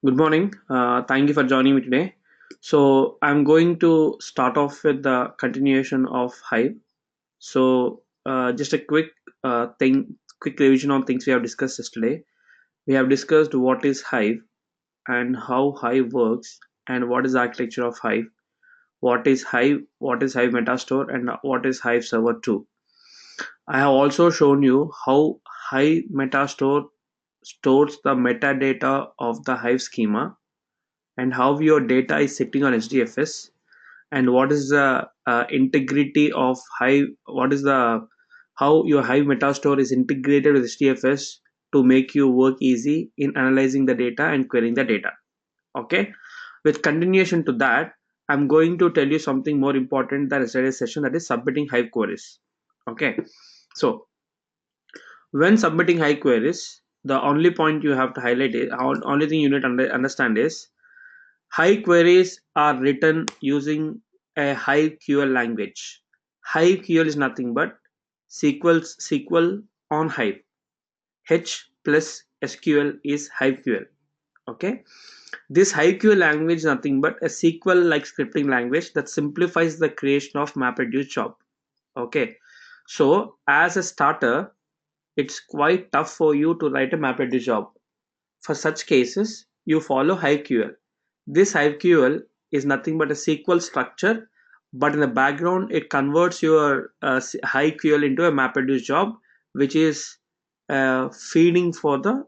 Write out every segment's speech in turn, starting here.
Good morning. Thank you for joining me today. So I'm going to start off with the continuation of Hive. Just a quick revision on things we have discussed yesterday. We have discussed what is Hive and how Hive works and what is the architecture of Hive. What is Hive Metastore, and what is Hive Server 2. I have also shown you how Hive Metastore stores the metadata of the Hive schema and how your data is sitting on HDFS, and what is the integrity of Hive, what is the how your Hive Metastore is integrated with HDFS to make you work easy in analyzing the data and querying the data. Okay, with continuation to that, I'm going to tell you something more important than yesterday's session, that is submitting Hive queries. Okay, so when submitting Hive queries, the only point you have to highlight is, only thing you need to understand is, Hive queries are written using a HiveQL language. HiveQL is nothing but SQL on Hive. H plus SQL is HiveQL. Okay. This HiveQL language is nothing but a SQL-like scripting language that simplifies the creation of MapReduce job. Okay. So as a starter, it's quite tough for you to write a MapReduce job. For such cases, you follow HiveQL. This HiveQL is nothing but a SQL structure, but in the background, it converts your HiveQL into a MapReduce job, which is feeding for the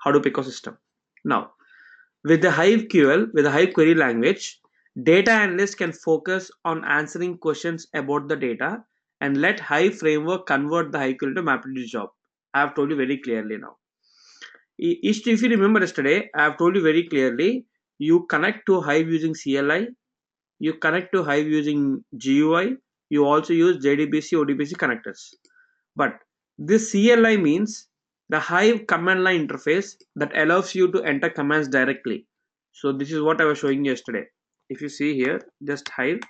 Hadoop ecosystem. Now, with the HiveQL, with the Hive query language, data analysts can focus on answering questions about the data and let Hive framework convert the HiveQL into MapReduce job. I have told you very clearly now. If you remember yesterday, I have told you very clearly, you connect to Hive using CLI, you connect to Hive using GUI, you also use JDBC, ODBC connectors. But this CLI means the Hive command line interface that allows you to enter commands directly. So this is what I was showing you yesterday. If you see here, just Hive.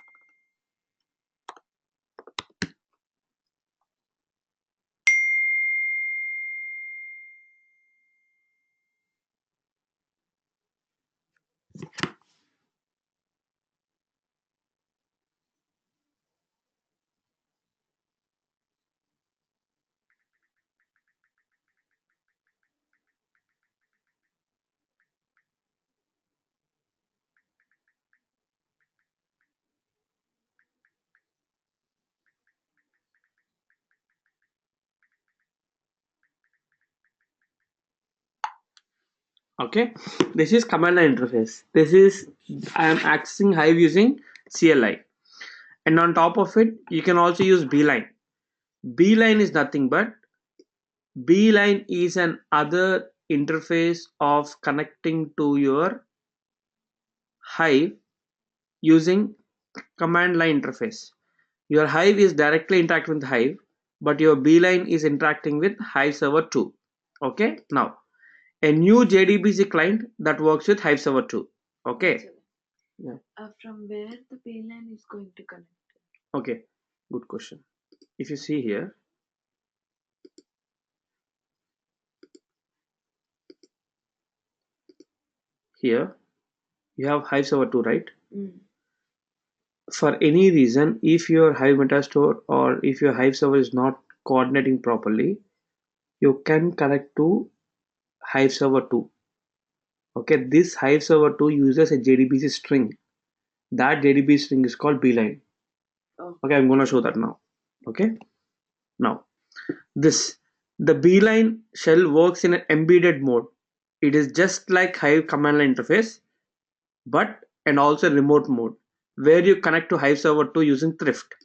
Okay, this is command line interface. This is, I am accessing Hive using CLI. And on top of it, you can also use Beeline. Beeline is nothing but Beeline is an other interface of connecting to your Hive using command line interface. Your Hive is directly interacting with Hive, but your Beeline is interacting with Hive Server 2. Okay, now a new JDBC client that works with Hive Server 2. Okay. Yeah. From where the Beeline is going to connect? Okay, good question. If you see here, here you have Hive Server 2, right? For any reason, if your Hive Metastore or if your Hive server is not coordinating properly, you can connect to Hive Server 2. Okay, this Hive Server 2 uses a JDBC string. That JDBC string is called Beeline. Oh. Okay, I'm gonna show that now. Okay, now this the Beeline shell works in an embedded mode. It is just like Hive command line interface, but and also remote mode where you connect to Hive Server 2 using Thrift.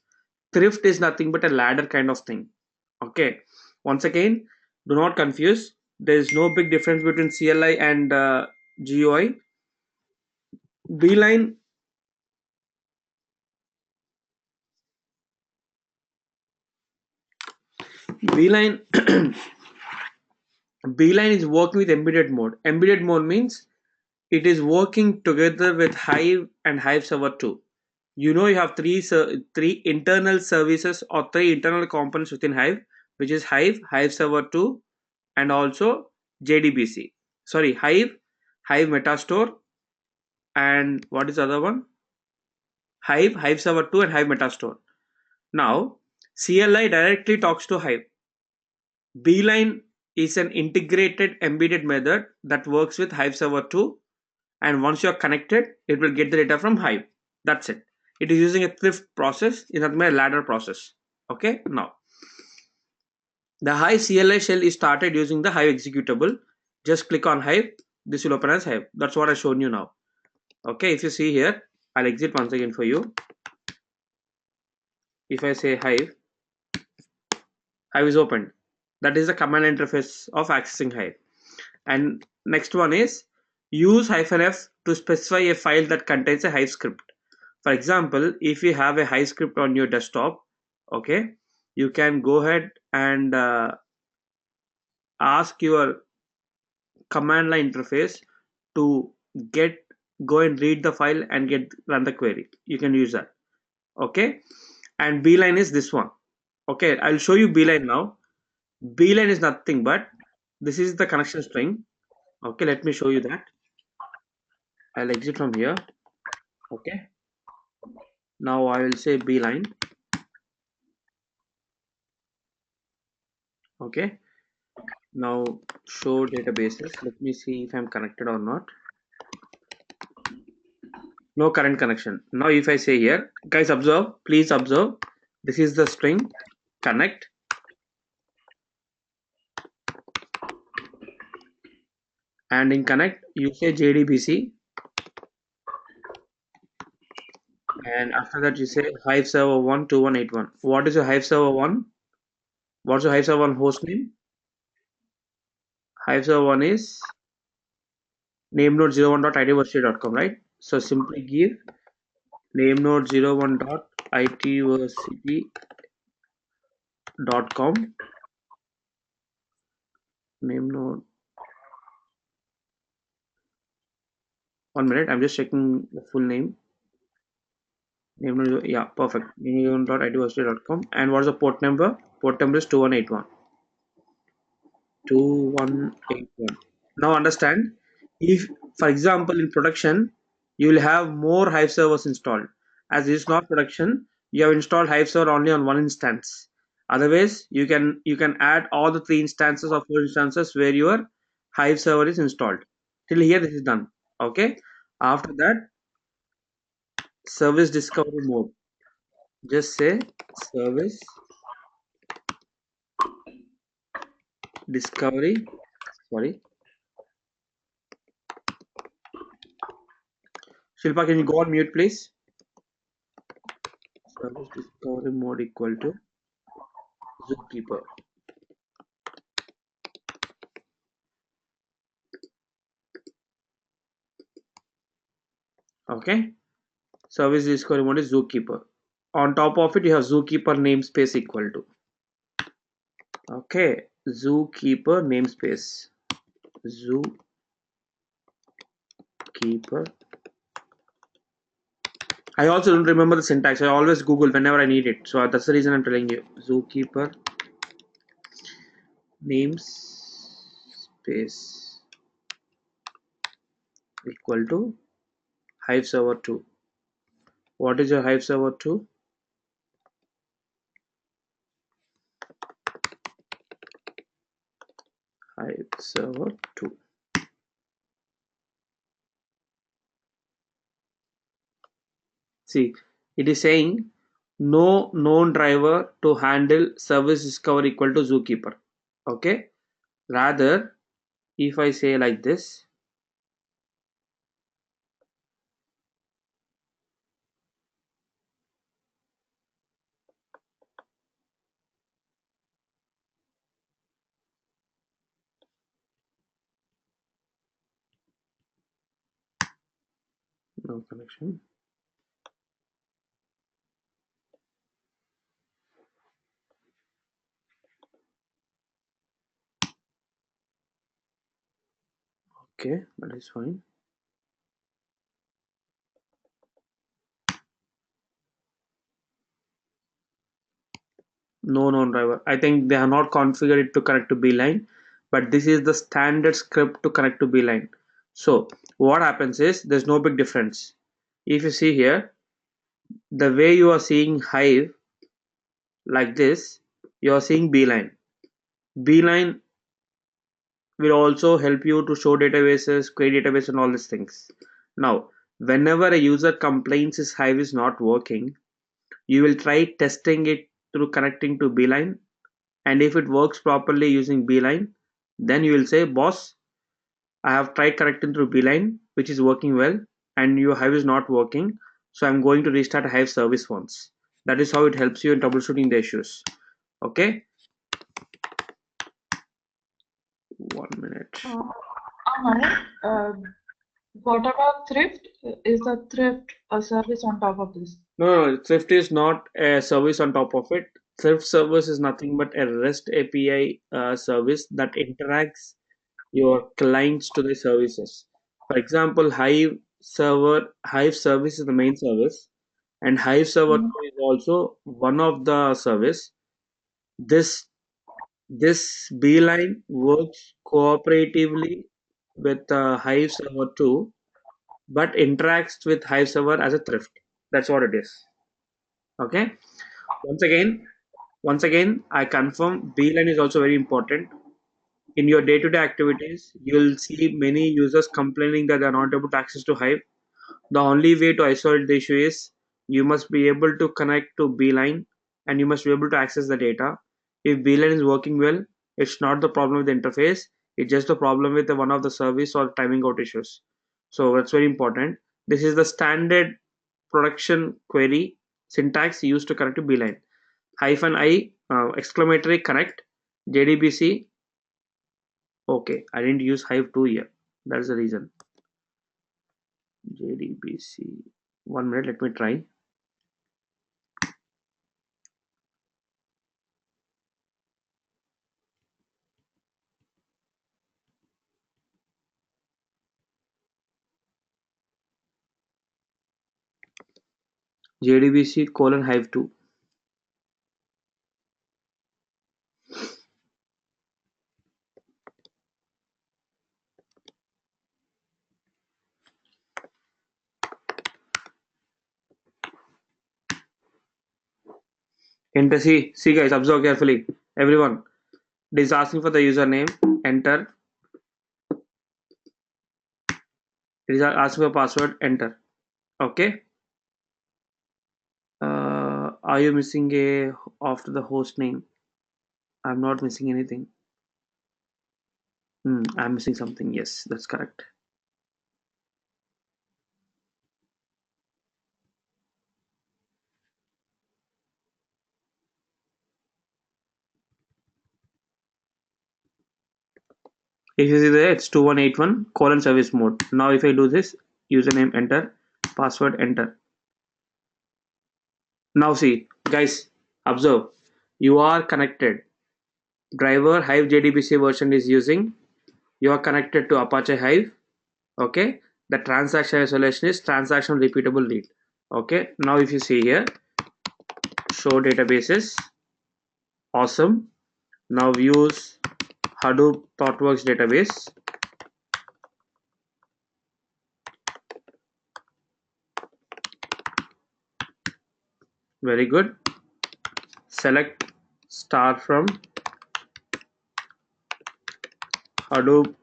Thrift is nothing but a ladder kind of thing. Okay, once again, do not confuse. There is no big difference between CLI and GUI. Beeline Beeline Beeline is working with embedded mode. Embedded mode means it is working together with Hive and Hive Server 2. You know, you have three internal services or three internal components within Hive, which is Hive Server 2, and also JDBC. Sorry, Hive, Hive Metastore, and what is the other one? Hive Server 2, and Hive Metastore. Now, CLI directly talks to Hive. Beeline is an integrated embedded method that works with Hive Server 2, and once you're connected, it will get the data from Hive. That's it. It is using a thrift process, it's not a ladder process. Okay, now the Hive CLI shell is started using the Hive executable. Just click on Hive, this will open as Hive. That's what I've shown you now. Okay, if you see here, I'll exit once again for you. If I say Hive, Hive is opened. That is the command interface of accessing Hive. And next one is use -f to specify a file that contains a Hive script. For example, if you have a Hive script on your desktop, okay, you can go ahead and ask your command line interface to get go and read the file and get run the query. You can use that. Okay, and beeline is this one. Okay, I'll show you beeline now. Beeline is nothing but this is the connection string. Okay, let me show you that. I'll exit from here. Okay, now I will say beeline. Okay, now show databases. Let me see if I'm connected or not. No current connection. Now if I say here, guys, observe, please observe, this is the string connect, and in connect you say JDBC, and after that you say Hive server 1 2181. What is your Hive server 1? What's your Hive server 1 host name? Hive server 1 is namenode01.itversity.com, right? So simply give namenode01.itversity.com, namenode. 1 minute, I'm just checking the full name. Namenode, yeah, perfect. namenode.itversity.com, and what's the port number? Port number is 2181. 2181. Now understand, if for example in production you will have more Hive servers installed. As it is not production, you have installed Hive server only on one instance. Otherwise, you can add all the three instances or four instances where your Hive server is installed. Till here this is done. Okay. After that, service discovery mode. Just say service discovery. Sorry. Shilpa, can you go on mute, please? Service discovery mode equal to zookeeper. Okay. Service discovery mode is zookeeper. On top of it, you have zookeeper namespace equal to. Okay. Zookeeper namespace. Zookeeper. I also don't remember the syntax. I always Google whenever I need it. So that's the reason I'm telling you. Zookeeper namespace equal to Hive server 2. What is your Hive server 2? Hive server 2. See, it is saying no known driver to handle service discovery equal to zookeeper. Okay. Rather, if I say like this, no connection. Okay, that is fine. No known driver. I think they have not configured it to connect to Beeline, but this is the standard script to connect to Beeline. So what happens is there's no big difference. If you see here, the way you are seeing Hive like this, you are seeing Beeline. Beeline will also help you to show databases, create database, and all these things. Now, whenever a user complains his Hive is not working, you will try testing it through connecting to Beeline, and if it works properly using Beeline, then you will say, boss, I have tried connecting through Beeline, which is working well, and your Hive is not working, so I'm going to restart Hive service once. That is how it helps you in troubleshooting the issues. Okay, 1 minute. Amal, what about thrift? Is the thrift a service on top of this? No, Thrift is not a service on top of it. Thrift service is nothing but a REST API service that interacts your clients to the services. For example, Hive service is the main service, and Hive Server Mhm. 2 is also one of the service. This this Beeline works cooperatively with Hive Server 2, but interacts with Hive Server as a thrift. That's what it is. Okay. Once again, Once again, I confirm Beeline is also very important. In your day-to-day activities, you'll see many users complaining that they're not able to access to Hive. The only way to isolate the issue is you must be able to connect to Beeline and you must be able to access the data. If Beeline is working well, it's not the problem with the interface, it's just the problem with one of the service or timing out issues. So that's very important. This is the standard production query syntax used to connect to Beeline. Hyphen I, exclamatory connect, JDBC. Okay, I didn't use Hive 2 here. That's the reason. JDBC. 1 minute, let me try. JDBC colon Hive 2. Enter. See guys, observe carefully. Everyone, it is asking for the username. Enter. It is asking for password. Enter. Okay. Are you missing a after the host name? I'm not missing anything. I'm missing something. Yes, that's correct. If you see there, it's 2181 colon service mode. Now if I do this, username enter, password enter. Now see, guys, observe. You are connected. Driver Hive JDBC version is using. You are connected to Apache Hive. Okay. The transaction isolation is transaction repeatable read. Okay. Now if you see here, show databases. Awesome. Now use Hadoop ThoughtWorks database. Very good. Select star from Hadoop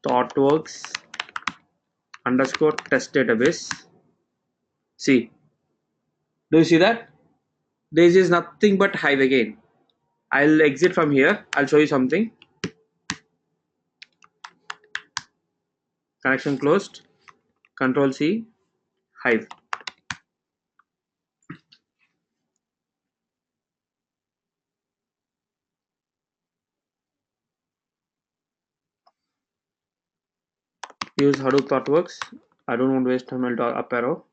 ThoughtWorks underscore test database. See, do you see that? This is nothing but Hive again. I'll exit from here. I'll show you something. Connection closed. Control C. Hive. Use Hadoop ThoughtWorks. I don't want to waste time. I'll do up arrow.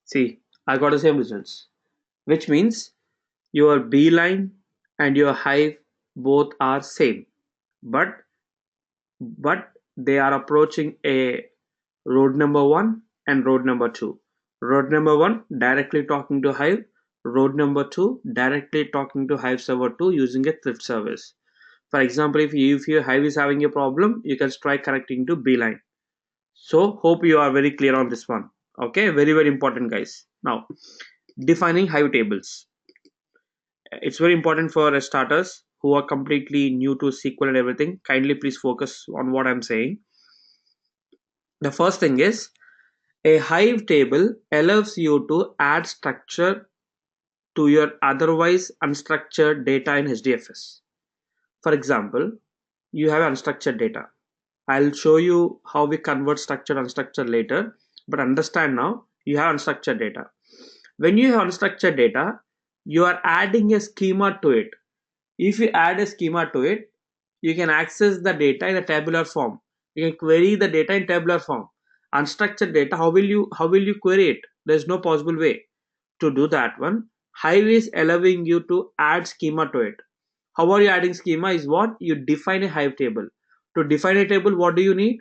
See, I got the same results, which means your Beeline and your Hive both are same, but they are approaching a road number 1 and road number 2. Road number 1 directly talking to Hive, road number 2 directly talking to Hive server 2 using a thrift service. For example, if your Hive is having a problem, you can try connecting to Beeline. So hope you are very clear on this one. Okay, very important, guys. Now, defining Hive tables. It's very important for starters who are completely new to SQL and everything. Kindly please focus on what I'm saying. The first thing is, a Hive table allows you to add structure to your otherwise unstructured data in HDFS. For example, you have unstructured data. I'll show you how we convert structured unstructured later, but understand now you have unstructured data. When you have unstructured data, you are adding a schema to it. If you add a schema to it, you can access the data in a tabular form. You can query the data in tabular form. Unstructured data, how will you query it? There's no possible way to do that one. Hive is allowing you to add schema to it. How are you adding schema is what you define a Hive table. To define a table, what do you need?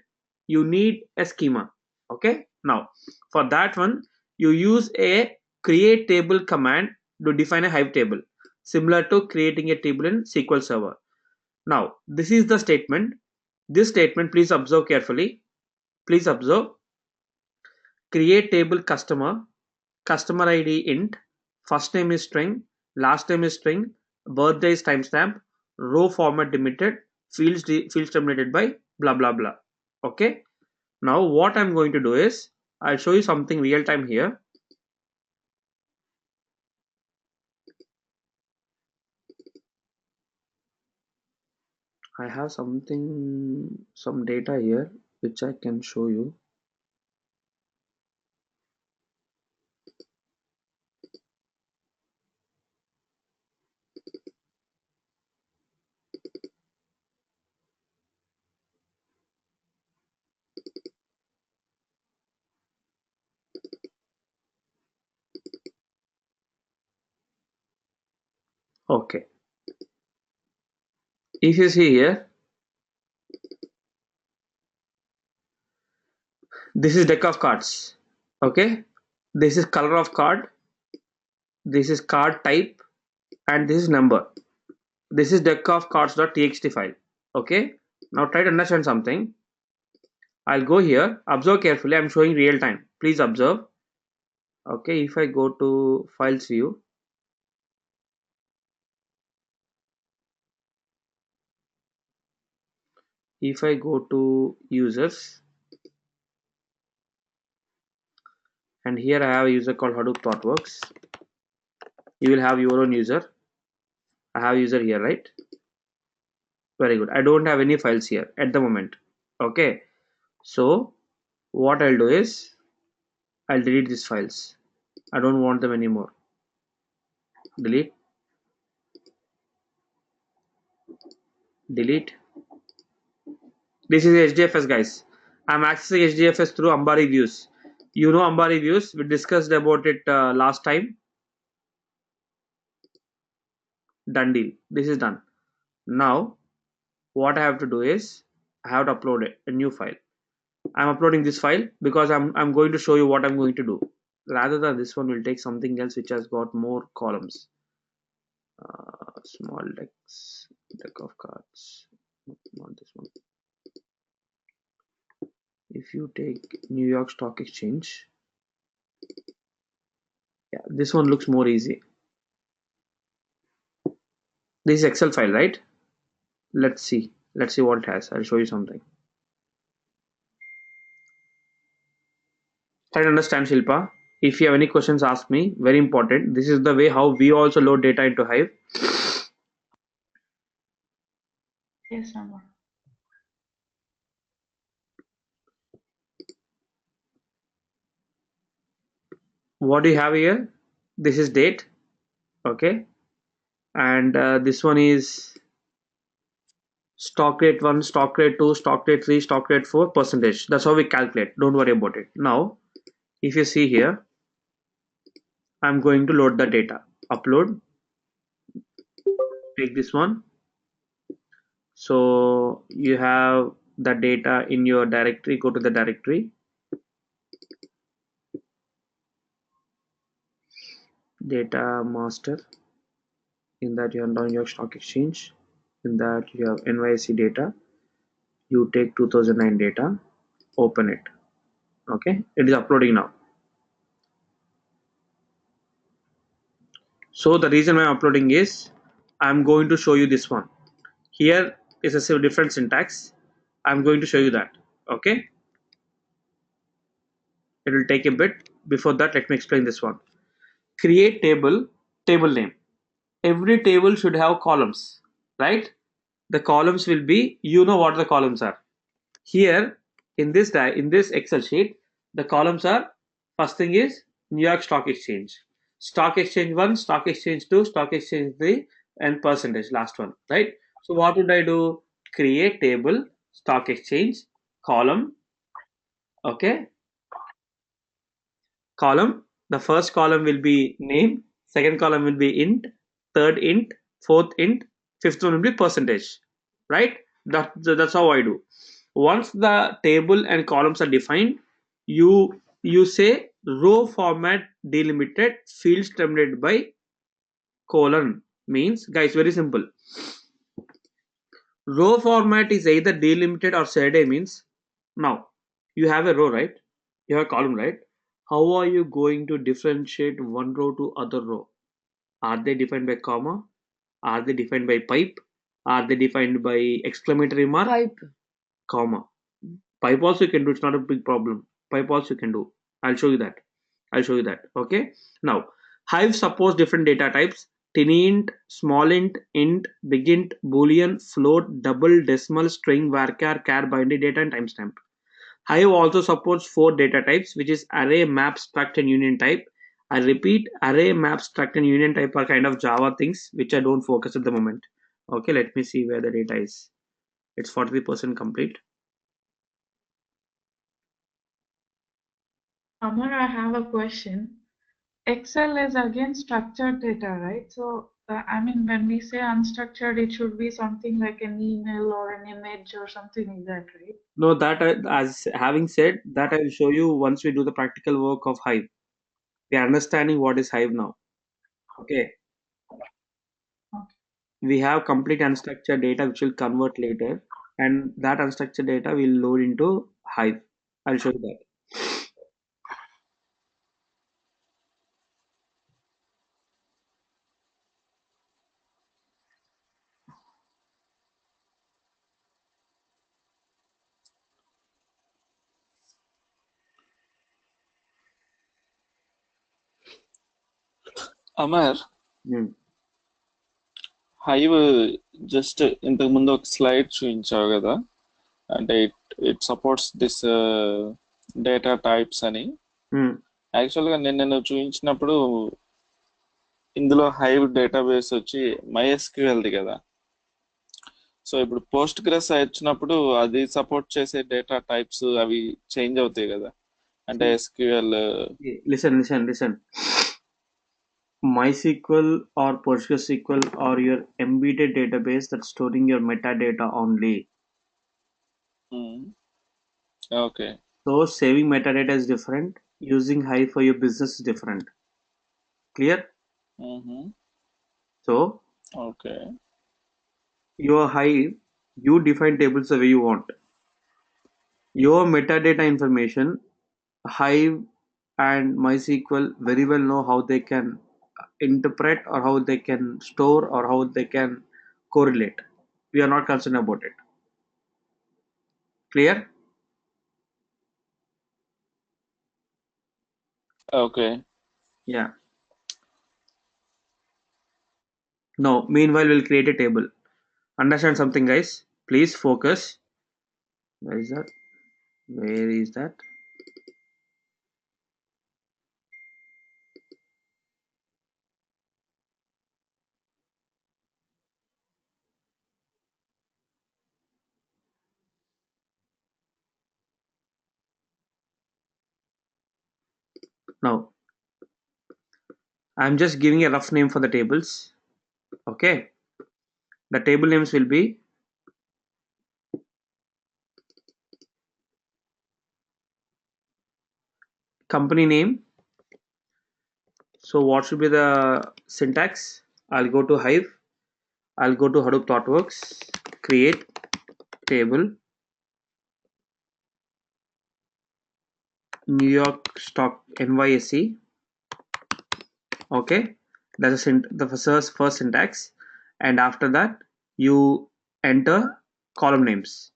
You need a schema. Okay. Now, for that one, you use a create table command to define a Hive table, similar to creating a table in SQL Server. Now, this is the statement. This statement, please observe carefully. Please observe. Create table customer ID int, first name is string, last name is string, birthday is timestamp, row format delimited, fields terminated by blah blah blah. Okay. Now what I'm going to do is I'll show you something real time here. I have some data here which I can show you. Okay. If you see here, this is deck of cards. Okay. This is color of card. This is card type, and this is number. This is deck of cards.txt file. Okay. Now try to understand something. I'll go here. Observe carefully. I'm showing real time. Please observe. Okay. If I go to files view, if I go to users, and here I have a user called Hadoop ThoughtWorks. You will have your own user. I have user here, right? Very good. I don't have any files here at the moment. Okay. So what I'll do is I'll delete these files. I don't want them anymore. Delete. Delete. This is HDFS, guys. I'm accessing HDFS through Ambari views. You know Ambari views. We discussed about it last time. Done deal. This is done. Now what I have to do is I have to upload a new file. I'm uploading this file because I'm going to show you what I'm going to do. Rather than this one, we'll take something else which has got more columns. Small decks, deck of cards. Not this one. If you take New York Stock Exchange, yeah, this one looks more easy. This is Excel file, right? Let's see what it has. I'll show you something. Try to understand, Shilpa. If you have any questions, ask me. Very important. This is the way how we also load data into Hive. Yes, Amma. What do you have here? This is date. Okay. And this one is stock rate 1, stock rate 2, stock rate 3, stock rate 4 percentage. That's how we calculate. Don't worry about it. Now, if you see here, I'm going to load the data. Upload. Take this one. So you have the data in your directory. Go to the directory, data master. In that you have New York Stock Exchange. In that you have NYSE data. You take 2009 data, open it. Okay, it is uploading now. So the reason why I'm uploading is I'm going to show you this one. Here is a different syntax. I'm going to show you that. Okay, it will take a bit. Before that, let me explain this one. Create table, table name. Every table should have columns, right? The columns will be, you know what the columns are. Here in this Excel sheet, the columns are, first thing is New York Stock Exchange, Stock Exchange 1, Stock Exchange 2, Stock Exchange 3, and percentage, last one, right? So what would I do? Create table, Stock Exchange, column, okay, column. The first column will be name, second column will be int, third int, fourth int, fifth one will be percentage, right? That's how I do. Once the table and columns are defined, you say row format delimited, fields terminated by colon. Means, guys, very simple. Row format is either delimited or shaded. Means, now you have a row, right? You have a column, right? How are you going to differentiate one row to other row? Are they defined by comma? Are they defined by pipe? Are they defined by exclamatory mark? Pipe. Comma. Pipe also you can do. It's not a big problem. Pipe also you can do. I'll show you that. I'll show you that. Okay. Now, Hive supports different data types: tiny int, small int, big int, boolean, float, double, decimal, string, varchar, char, binary data, and timestamp. Hive also supports four data types, which is array, map, struct, and union type. I repeat, array, map, struct, and union type are kind of Java things, which I don't focus at the moment. Okay, let me see where the data is. It's 43% complete. Amar, I have a question. Excel is again structured data, right? So, I mean, when we say unstructured, it should be something like an email or an image or something like that, right? No, as having said that, I will show you once we do the practical work of Hive. We are understanding what is Hive now. Okay, Okay. we have complete unstructured data which will convert later, and that unstructured data will load into Hive. I'll show you that. Amar Hmm. హైవ్ just ఇంతకు ముందు ఒక slide చూపించావు కదా, అంటే it supports this data types అని. Hmm. యాక్చువల్గా నేను చూపించినప్పుడు ఇందులో హైవ్ డేటాబేస్ వచ్చి మైఎస్క్యూఎల్ది కదా. సో ఇప్పుడు పోస్ట్ గ్రెస్ వచ్చినప్పుడు అది సపోర్ట్ చేసే డేటా టైప్స్ అవి చేంజ్ అవుతాయి కదా, అంటే SQL. Okay, listen. MySQL or PostgreSQL or your embedded database that's storing your metadata only. Okay. So saving metadata is different. Using Hive for your business is different. Clear? So okay. your Hive, you define tables the way you want. Your metadata information, Hive and MySQL very well know how they can interpret or how they can store or how they can correlate. We are not concerned about it. Clear? Okay. Yeah. No, meanwhile, we'll create a table. Understand something, guys? Please focus. Where is that? Where is that? Now, I'm just giving a rough name for the tables. Okay. The table names will be company name. So what should be the syntax? I'll go to Hive. I'll go to Hadoop ThoughtWorks, create table, New York Stock NYSE. Okay, that's the first syntax, and after that you enter column names.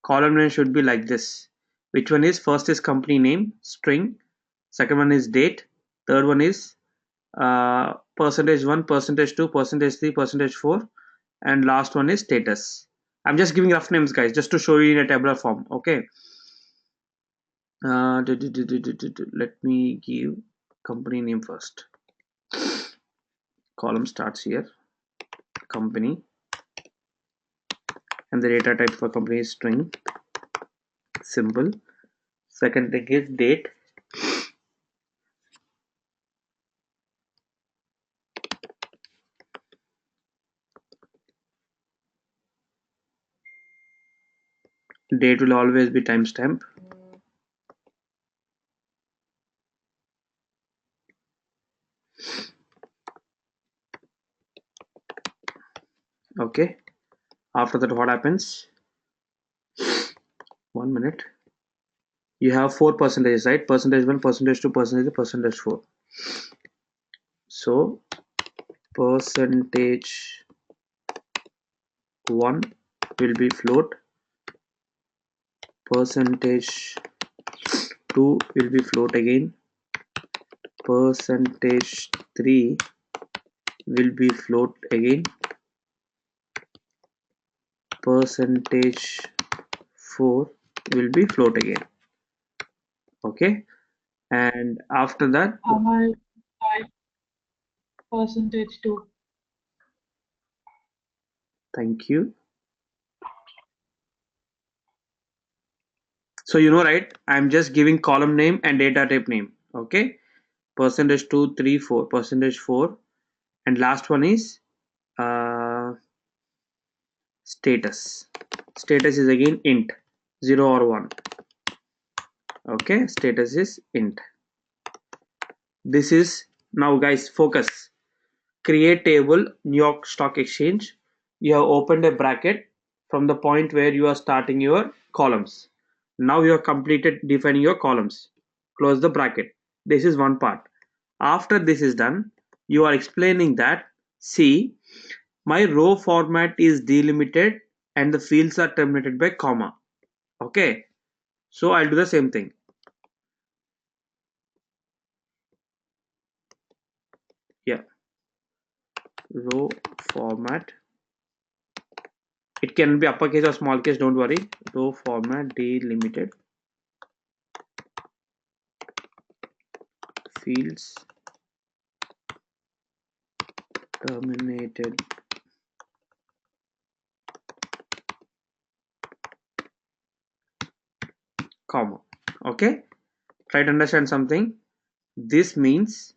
Column name should be like this. Which one is first is company name string, second one is date, third one is %1, %2, %3, %4, and last one is status. I'm just giving rough names, guys, just to show you in a tabular form. Okay. Let me give company name first. Column starts here, company, and the data type for company is string, simple. Second thing is date. Date will always be timestamp. Okay, after that what happens? 1 minute. You have 4 percentages, right? %1, %2, %3, %4. So percentage 1 will be float, percentage 2 will be float again, percentage 3 will be float again, percentage 4 will be float again. Okay, and after that Our %2. thank you. So you know, right, I'm just giving column name and data type name. Okay, %2, 3, 4, %4, and last one is status. Status is again int, 0 or 1. Okay, status is int. This is, now guys, focus. Create table, New York Stock Exchange. You have opened a bracket from the point where you are starting your columns. Now you have completed defining your columns. Close the bracket. This is one part. After this is done, you are explaining that, see, my row format is delimited and the fields are terminated by comma. Okay, so I'll do the same thing. Yeah, row format, it can be uppercase or small case, don't worry. Row format delimited, fields terminated, comma. Okay, try to understand something. This means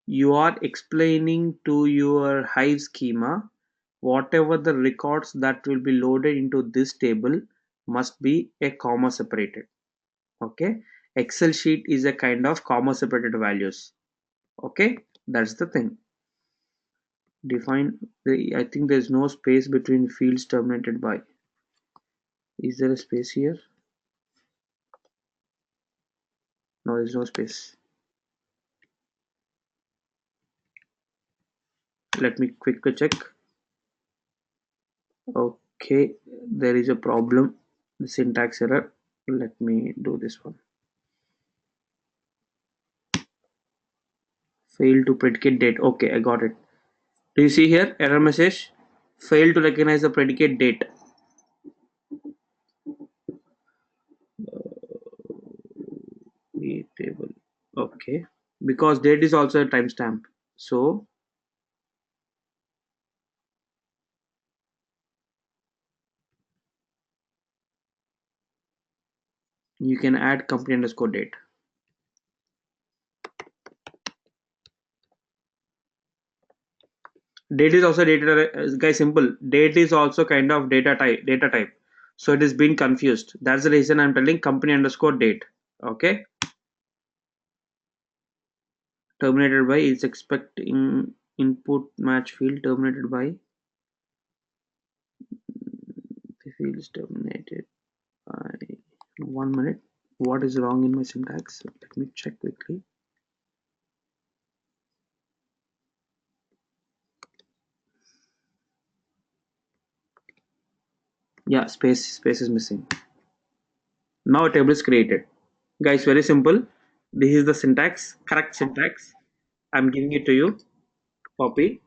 you are explaining to your Hive schema whatever the records that will be loaded into this table must be a comma separated. Okay, Excel sheet is a kind of comma separated values. Okay, that's the thing. Define the, I think there's no space between fields terminated by. Is there a space here? No, there's no space. Let me quickly check. Okay, there is a problem, the syntax error. Let me do this one. Fail to predicate date. Okay, I got it. Do you see here error message? Fail to recognize the predicate date. Table. Okay, because date is also a timestamp. So you can add company underscore date. Date is also data, guys, simple. Date is also kind of data type. So it is being confused. That's the reason I'm telling company underscore date. Okay, terminated by is expecting input match field terminated by the field is terminated by 1 minute. What is wrong in my syntax? Let me check quickly. Yeah, space is missing. Now a table is created. Guys, very simple. This is the syntax, correct syntax. I'm giving it to you. Copy,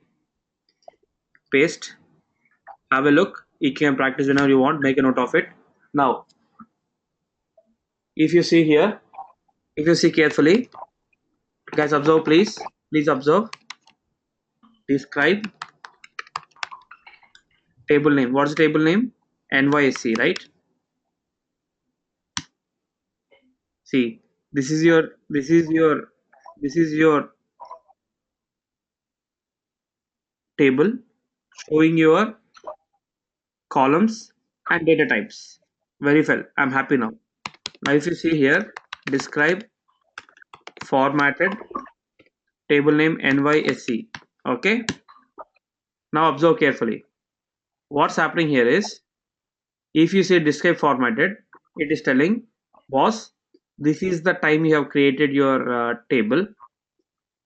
paste, have a look. You can practice whenever you want, make a note of it. Now, if you see here, if you see carefully, guys, observe please. Please observe. Describe table name. What's the table name? NYSC, right? See, this is your table showing your columns and data types. Very well. I'm happy now. Now, if you see here, describe formatted table name NYSC. Okay. Now observe carefully. What's happening here is, if you say describe formatted, it is telling boss, this is the time you have created your table.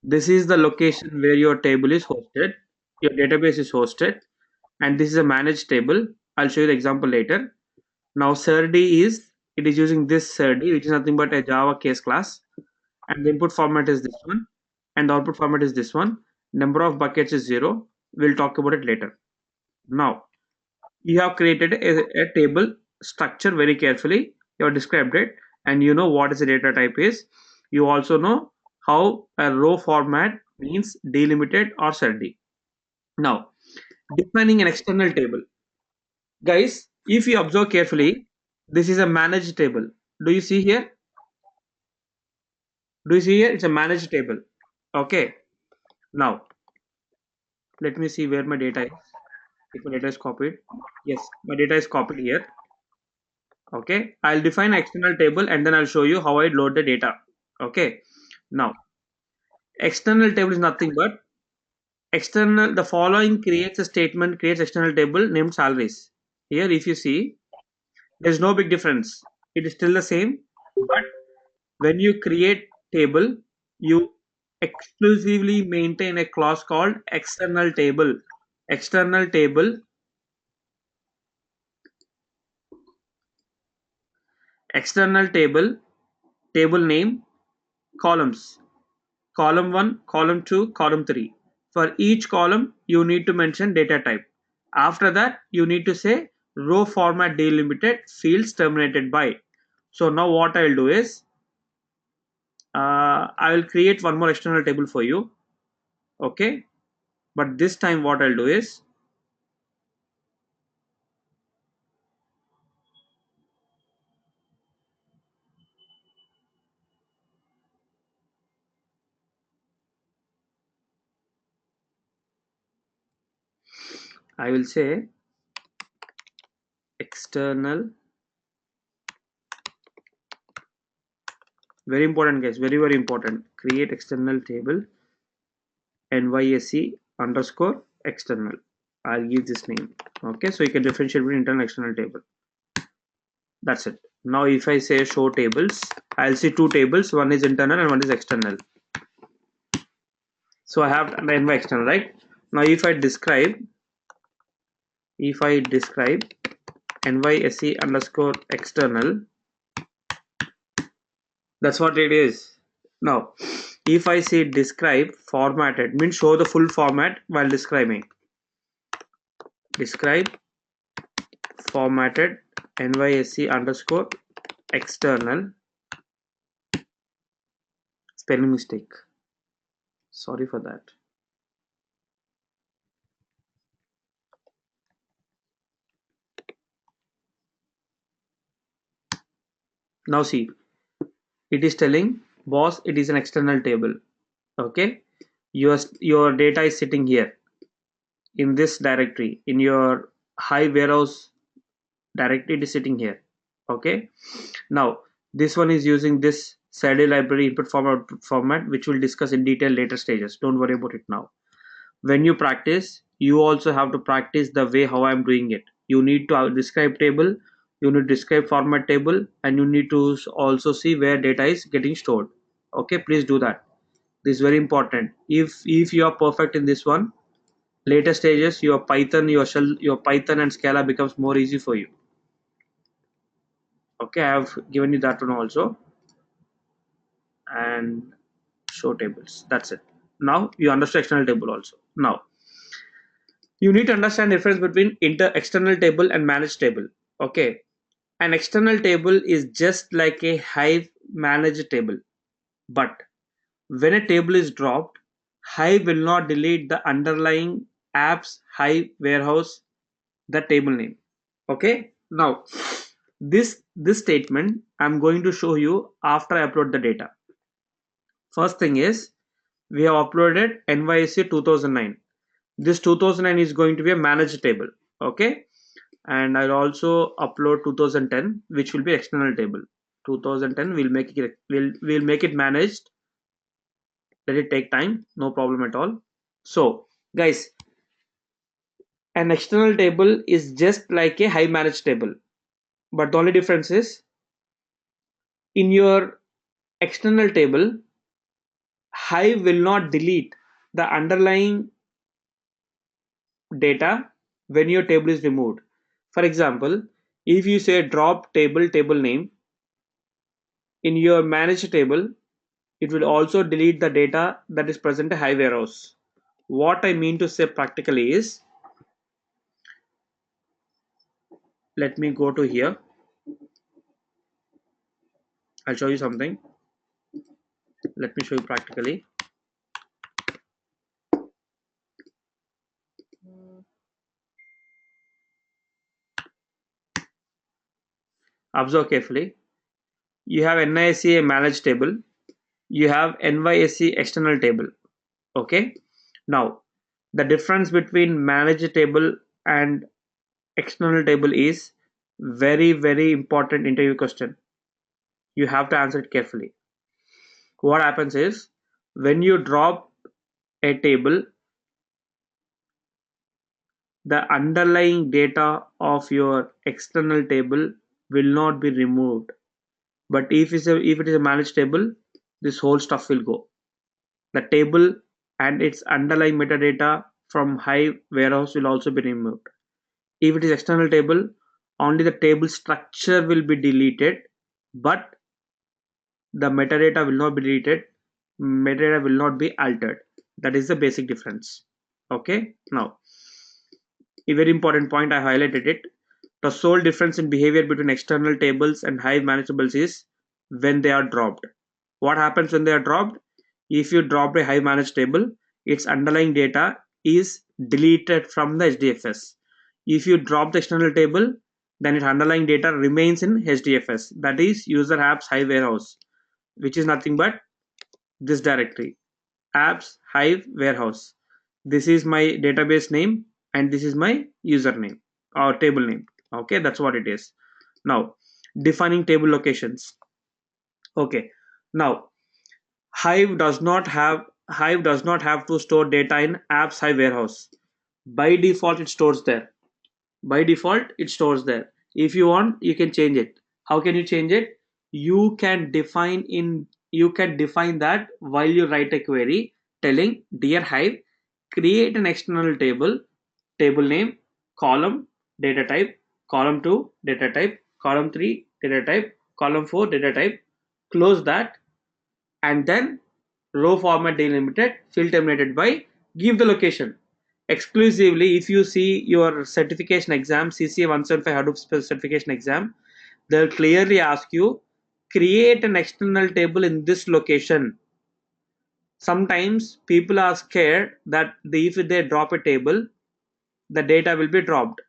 This is the location where your table is hosted, your database is hosted, and this is a managed table. I'll show you the example later. Now serd is, it is using this serd, which is nothing but a Java case class, and the input format is this one, and the output format is this one. Number of buckets is 0. We'll talk about it later. Now you have created a table structure very carefully. You have described it, and you know what is the data type is. You also know how a row format means delimited or serd. Now, defining an external table. Guys, if you observe carefully, this is a managed table. Do you see here? Do you see here? It's a managed table. Okay. Now, let me see where my data is. If my data is copied. Yes, my data is copied here. Okay. I'll define an external table and then I'll show you how I load the data. Okay. Now, external table is nothing but external. The following creates a statement, creates external table named salaries. Here, if you see, there's no big difference. It is still the same, but when you create table, you exclusively maintain a clause called external table. External table, external table, table name, columns, column 1, column 2, column 3. For each column, you need to mention data type. After that, you need to say row format delimited fields terminated by. So now what I will do is, I will create one more external table for you. Okay. But this time what I'll do is, I will say external, very important guys, very important, create external table nysc underscore external. I'll give this name. Okay, so you can differentiate between internal and external table. That's it. Now if I say show tables, I'll see two tables, one is internal and one is external. So I have ny external, right? Now if I describe nysc underscore external, that's what it is. Now if I say describe formatted, means show the full format while describing. Describe formatted nysc underscore external, spelling mistake, sorry for that. Now see, it is telling boss it is an external table. Okay, your data is sitting here in this directory, in your Hive warehouse directory, it is sitting here. Okay, now This one is using this SADE library input format, which we'll discuss in detail later stages. Don't worry about it now. When you practice, you also have to practice the way how I'm doing it. You need to describe table, you need to describe format table, and you need to also see where data is getting stored. Okay, please do that. This is very important. If you are perfect in this one, later stages your Python, your shell, your Python and Scala becomes more easy for you. Okay, I have given you that one also, and show tables. That's it. Now you understand external table also. Now you need to understand the difference between external table and managed table. Okay, an external table is just like a Hive managed table, but when a table is dropped, Hive will not delete the underlying apps Hive warehouse, the table name. Okay, now this statement I'm going to show you after I upload the data. First thing is, we have uploaded NYSE 2009. This 2009 is going to be a managed table. Okay, and I'll also upload 2010, which will be external table. 2010 we'll make it managed. Let it take time, no problem at all. So guys, an external table is just like a Hive managed table, but the only difference is, in your external table, Hive will not delete the underlying data when your table is removed. For example, if you say drop table name in your managed table, it will also delete the data that is present in Hive warehouse. What I mean to say practically is, let me go to here. I'll show you something. Let me show you practically. Observe carefully. You have NISE managed table. You have NYSE external table. Okay. Now, the difference between managed table and external table is very important interview question. You have to answer it carefully. What happens is, when you drop a table, the underlying data of your external table will not be removed. But if it is a managed table, this whole stuff will go. The table and its underlying metadata from Hive warehouse will also be removed. If it is external table, only the table structure will be deleted, but the metadata will not be deleted, metadata will not be altered. That is the basic difference. Okay, now a very important point, I highlighted it. The sole difference in behavior between external tables and Hive manageables is when they are dropped. What happens when they are dropped? If you drop a Hive managed table, its underlying data is deleted from the HDFS. If you drop the external table, then its underlying data remains in HDFS, that is user apps Hive warehouse, which is nothing but this directory, apps Hive warehouse. This is my database name and this is my username or table name. Okay, that's what it is. Now, defining table locations. Okay, now Hive does not have to store data in apps Hive warehouse. By default, it stores there. By default, it stores there. If you want, you can change it. How can you change it? You can define that while you write a query telling, dear Hive, create an external table name, column, data type, column 2, data type, column 3, data type, column 4, data type, close that, and then row format delimited, field terminated by, give the location. Exclusively, if you see your certification exam, CCA 175 Hadoop certification exam, they'll clearly ask you, create an external table in this location. Sometimes people are scared that if they drop a table, the data will be dropped.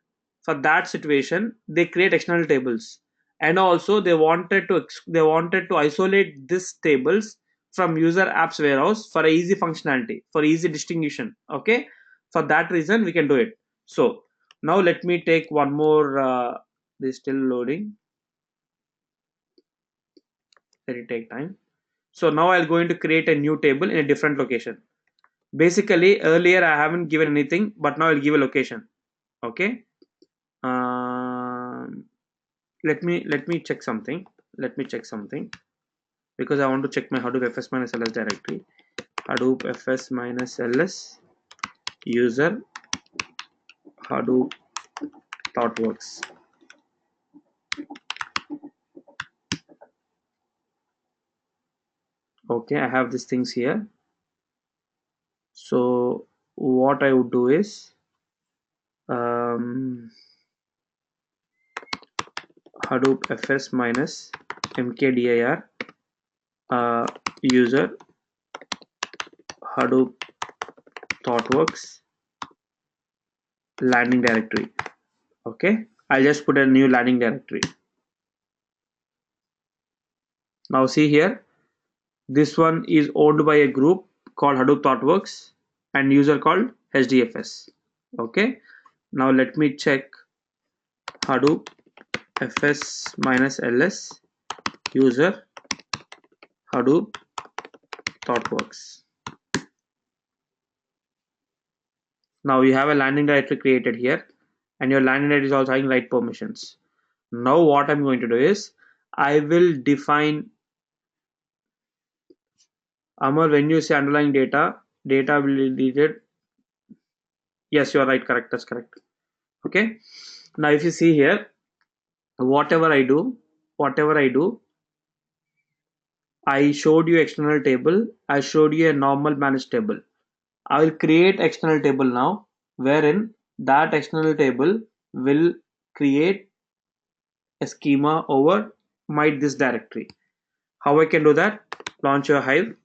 For that situation, they create external tables, and also they wanted to isolate these tables from user apps warehouse for easy functionality, for easy distinction. Okay, for that reason we can do it. So now let me take one more. This is still loading. let it take time. So now I'm going to create a new table in a different location. Basically earlier I haven't given anything, but now I'll give a location. Okay. Let me check something. Because I want to check my Hadoop fs minus ls directory. Hadoop fs minus ls user Hadoop thoughtworks. Okay, I have these things here. So what I would do is Hadoop fs minus mkdir user Hadoop thoughtworks landing directory. Okay, I'll just put a new landing directory. Now see here, this one is owned by a group called Hadoop thoughtworks and user called hdfs. Okay, now let me check Hadoop fs minus ls user Hadoop thoughtworks. Now you have a landing directory created here, and your landing directory is also having write permissions. Now what I'm going to do is I will define Amar, when you say underlying data will be deleted. Yes, you are right, correct, that's correct. Okay, now if you see here, whatever I do, I showed you external table, I showed you a normal managed table. I will create external table now, wherein that external table will create a schema over my this directory. How I can do that? Launch your Hive.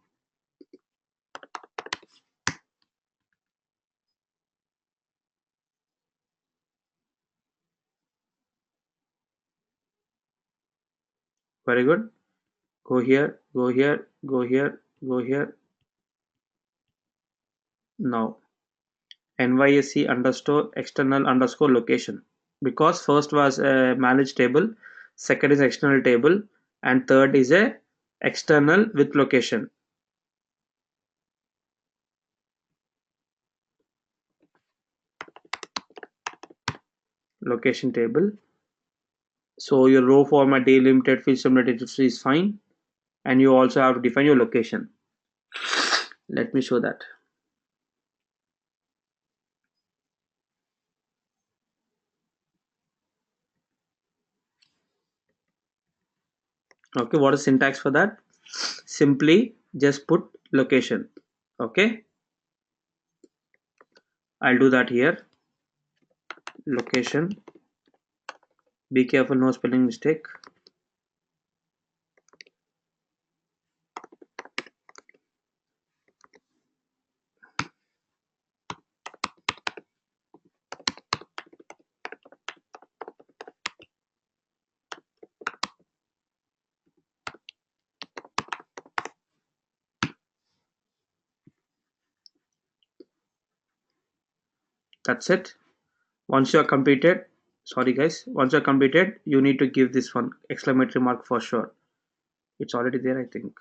Very good. Go here, go here, go here, go here. Now nysc underscore external underscore location, because first was a managed table, second is external table, and third is a external with location. Location table. So your row format delimited field similarity is fine, and you also have to define your location. Let me show that. Okay, what is syntax for that? Simply just put location. Okay, I'll do that here. Location. Be careful, no spelling mistake. That's it. Once you're completed, sorry guys, once you're completed, you need to give this one exclamatory mark for sure. It's already there, I think.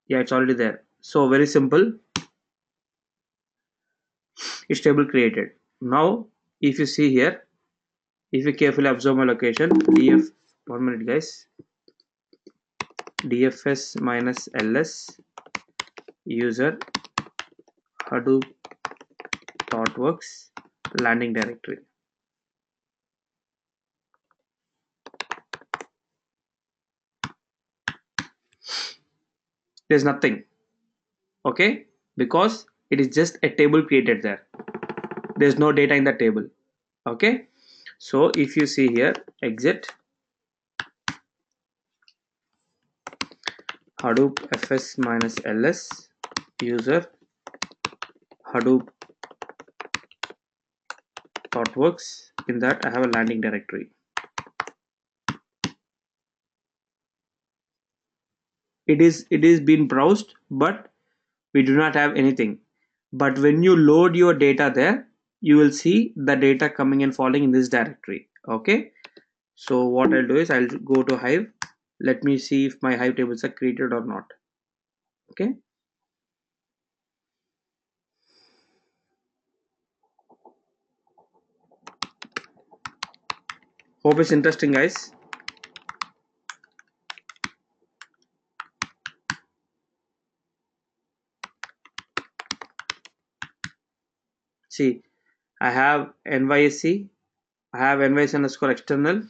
Yeah, it's already there. So very simple. It's table created. Now if you see here, if you carefully observe my location, df, 1 minute guys, dfs minus ls user Hadoop thoughtworks landing directory. There's nothing. Okay, because it is just a table created there. There's no data in the table. Okay, so if you see here, exit Hadoop fs minus ls user Hadoop thoughtworks, in that I have a landing directory. It is been browsed, but we do not have anything. But when you load your data there, you will see the data coming and falling in this directory. Okay, So what I'll do is I'll go to Hive. Let me see if my Hive tables are created or not. Okay. Hope it's interesting, guys. See, I have NYSC, I have NYSC underscore external.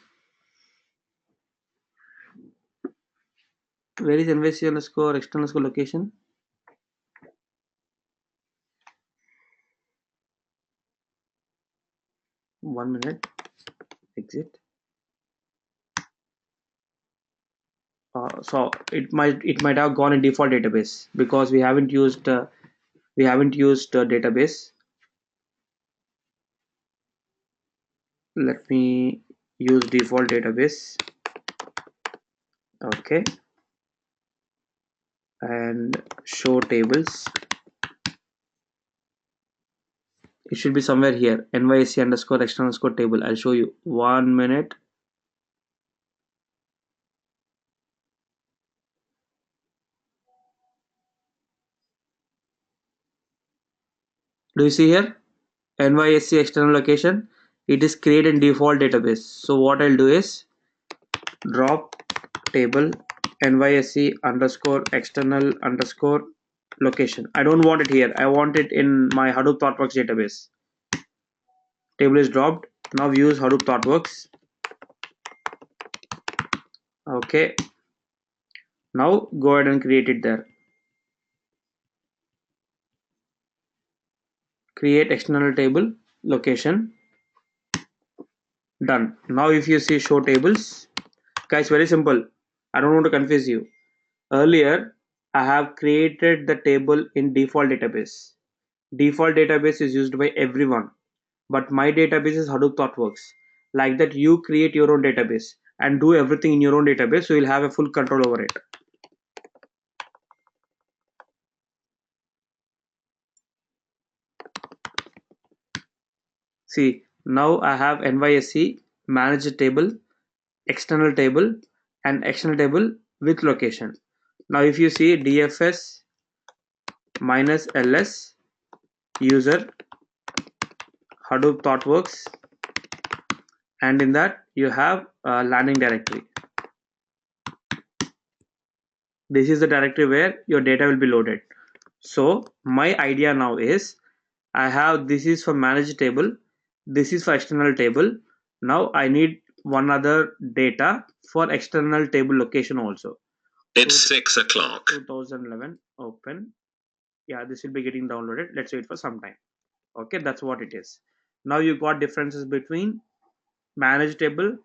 Where is NYSC underscore external underscore location? One minute. Exit. So it might have gone in default database because we haven't used database. Let me use default database. Okay, and show tables. It should be somewhere here. NYSC underscore external underscore table. I'll show you. 1 minute. Do you see here? NYSC external location. It is created in default database. So what I'll do is drop table NYSC underscore external underscore location. I don't want it here. I want it in my Hadoop ThoughtWorks database. Table is dropped. Now use Hadoop ThoughtWorks. Okay. Now go ahead and create it there. Create external table location. Done. Now if you see show tables, guys, very simple. I don't want to confuse you. Earlier, I have created the table in default database. Default database is used by everyone, but my database is Hadoop ThoughtWorks. Like that, you create your own database and do everything in your own database, so you'll have a full control over it. See, now I have NYSC manage table, external table, and external table with location. Now, if you see DFS minus ls user Hadoop ThoughtWorks, and in that you have a landing directory. This is the directory where your data will be loaded. So my idea now is I have this is for manage table, this is for external table. Now I need one other data for external table location also. It's 6 o'clock. 2011 open. Yeah, this will be getting downloaded. Let's wait for some time. Okay, that's what it is. Now you got differences between manage table,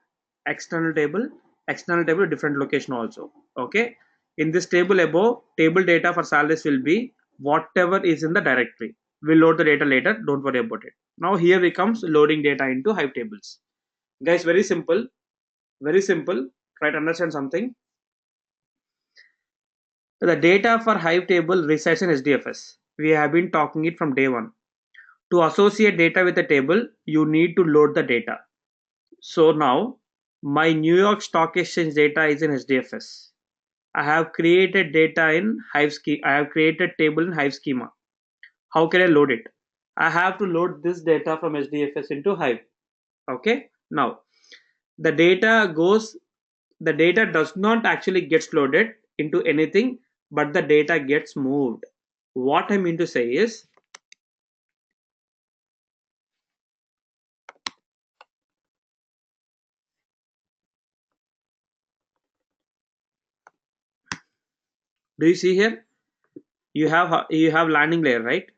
external table, different location also. Okay, in this table above, table data for salaries will be whatever is in the directory. We'll load the data later, don't worry about it. Now here we comes loading data into Hive tables. Guys, very simple, try to understand something. The data for Hive table resides in HDFS. We have been talking it from day one. To associate data with a table, you need to load the data. So now my New York Stock Exchange data is in HDFS. I have created data in Hive schema. I have created table in Hive schema. How can I load it? I have to load this data from HDFS into Hive. Okay. Now the data does not actually gets loaded into anything, but the data gets moved. What I mean to say is, do you see here? You have landing layer, right?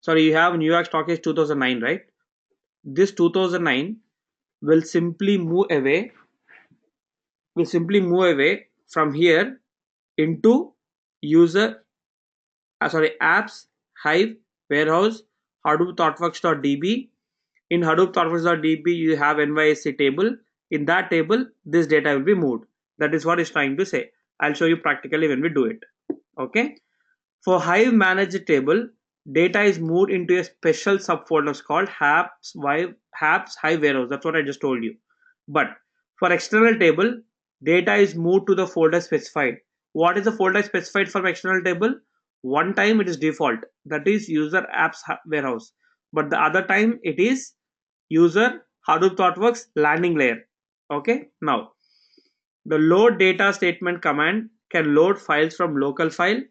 Sorry, you have New York Stock Exchange 2009, right? This 2009 will simply move away from here into user apps Hive warehouse Hadoop ThoughtWorks.db. In Hadoop ThoughtWorks.db you have NYSC table. In that table this data will be moved. That is what it's trying to say. I'll show you practically when we do it. Okay, for Hive managed table, data is moved into a special subfolder called Hive Warehouse. That's what I just told you. But For external table, data is moved to the folder specified. What is the folder specified for external table? One time it is default, that is user apps warehouse, but the other time it is user Hadoop ThoughtWorks landing layer. Okay, now the load data statement command can load files from local file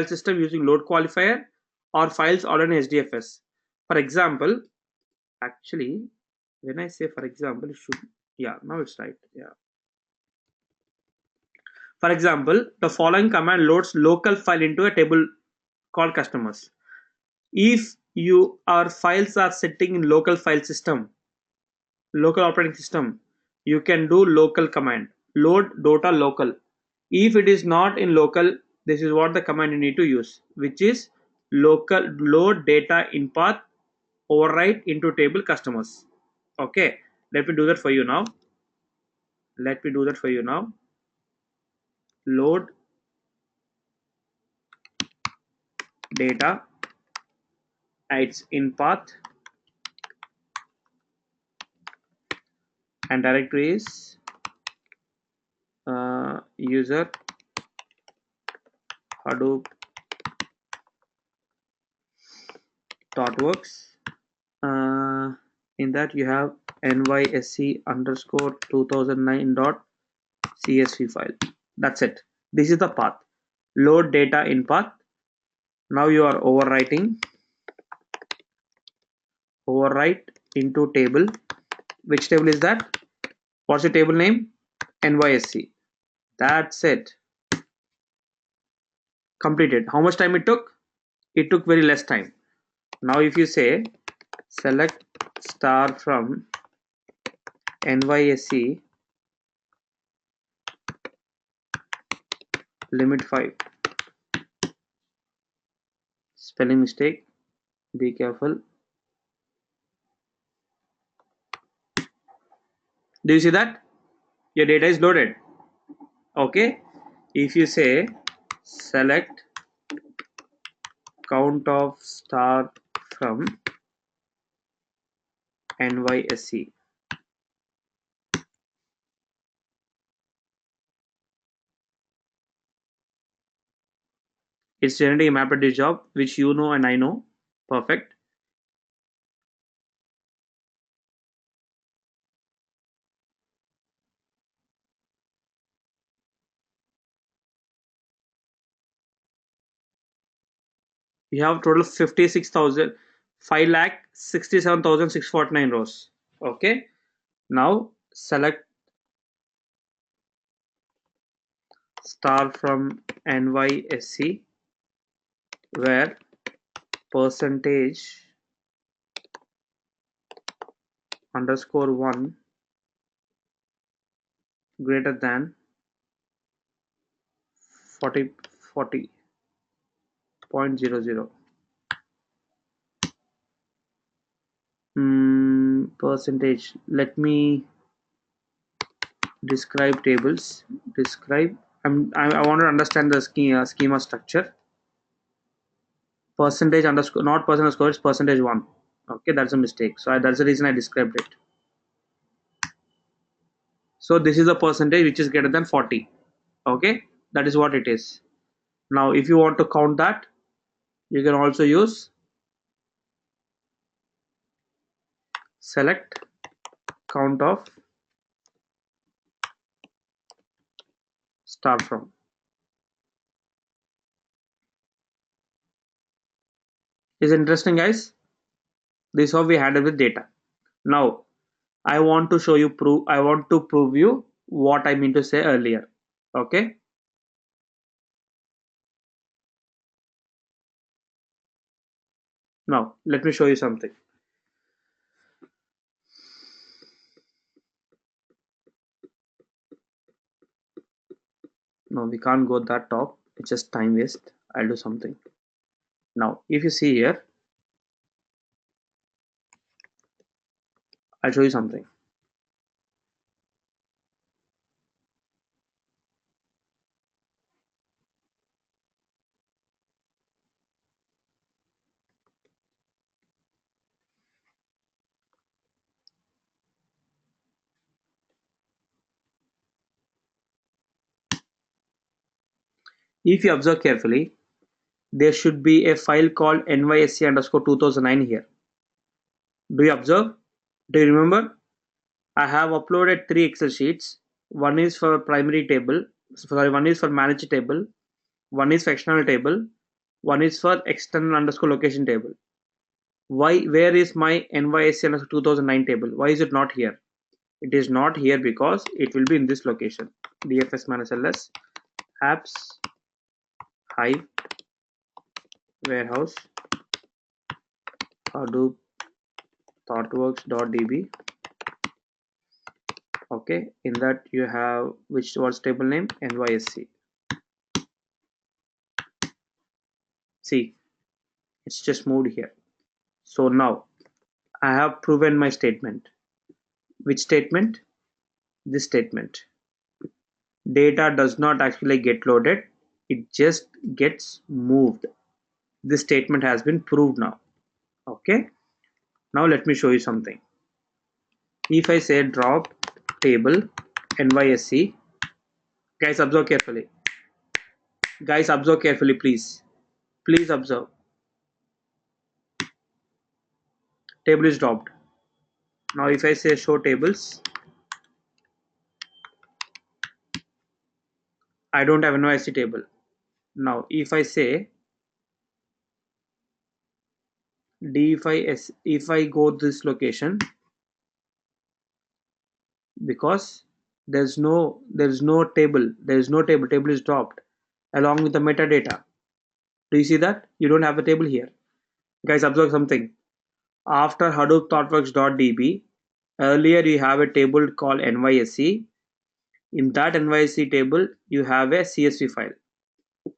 system using load qualifier or files already in HDFS. For example, actually, when I say for example, it should, yeah, now it's right. Yeah. For example, the following command loads local file into a table called customers. If our files are sitting in local operating system, you can do local command load data local. If it is not in local, this is what the command you need to use, which is local load data in path overwrite into table customers. Okay, let me do that for you now. Load data, it's in path, and directory is user Hadoop ThoughtWorks. In that you have nysc underscore 2009 dot csv file. That's it. This is the path. Load data in path. Now you are overwrite into table. Which table is that? What's the table name? nysc. That's it. Completed. How much time it took? It took very less time. Now if you say select star from nysc limit 5, spelling mistake, be careful. Do you see that your data is loaded? Okay, if you say select count of star from nysc, it's generating a MapReduce job, which you know and I know. Perfect. You have total 56,000, 5,67,649 rows. Okay, now select star from nysc where percentage underscore 1 greater than 40.00. Percentage. Let me describe tables. Describe. I want to understand the schema structure. Percentage underscore, not percent underscore, it's percentage 1. Okay, that's a mistake. So that's the reason I described it. So this is the percentage which is greater than 40. Okay, that is what it is. Now if you want to count that, you can also use select count of star from. Is interesting, guys? This is how we handle with data. Now I want to prove you what I mean to say earlier. Okay, now let me show you something. No, we can't go that top, it's just time waste. I'll do something. Now if you see here, I'll show you something. If you observe carefully, there should be a file called nysc_2009 here. Do you observe? Do you remember? I have uploaded 3 Excel sheets. One is for primary table, one is for manage table, one is for external table, one is for external_location table. Where is my nysc_2009 table? Why is it not here? It is not here because it will be in this location. dfs-ls apps hive warehouse hadoop thoughtworks.db. Okay, in that you have which was table name nysc. See, it's just moved here. So now I have proven my statement. Which statement? This statement. Data does not actually get loaded, it just gets moved. This statement has been proved now. Okay, now let me show you something. If I say drop table nysc, guys observe carefully. Guys observe carefully, please. Please observe. Table is dropped. Now if I say show tables, I don't have NYSE table. Now if I say if I go this location, because table is dropped along with the metadata. Do you see that? You don't have a table here. Guys, observe something. After Hadoop thoughtworks.db, earlier you have a table called NYSE. In that NYSE table, you have a CSV file.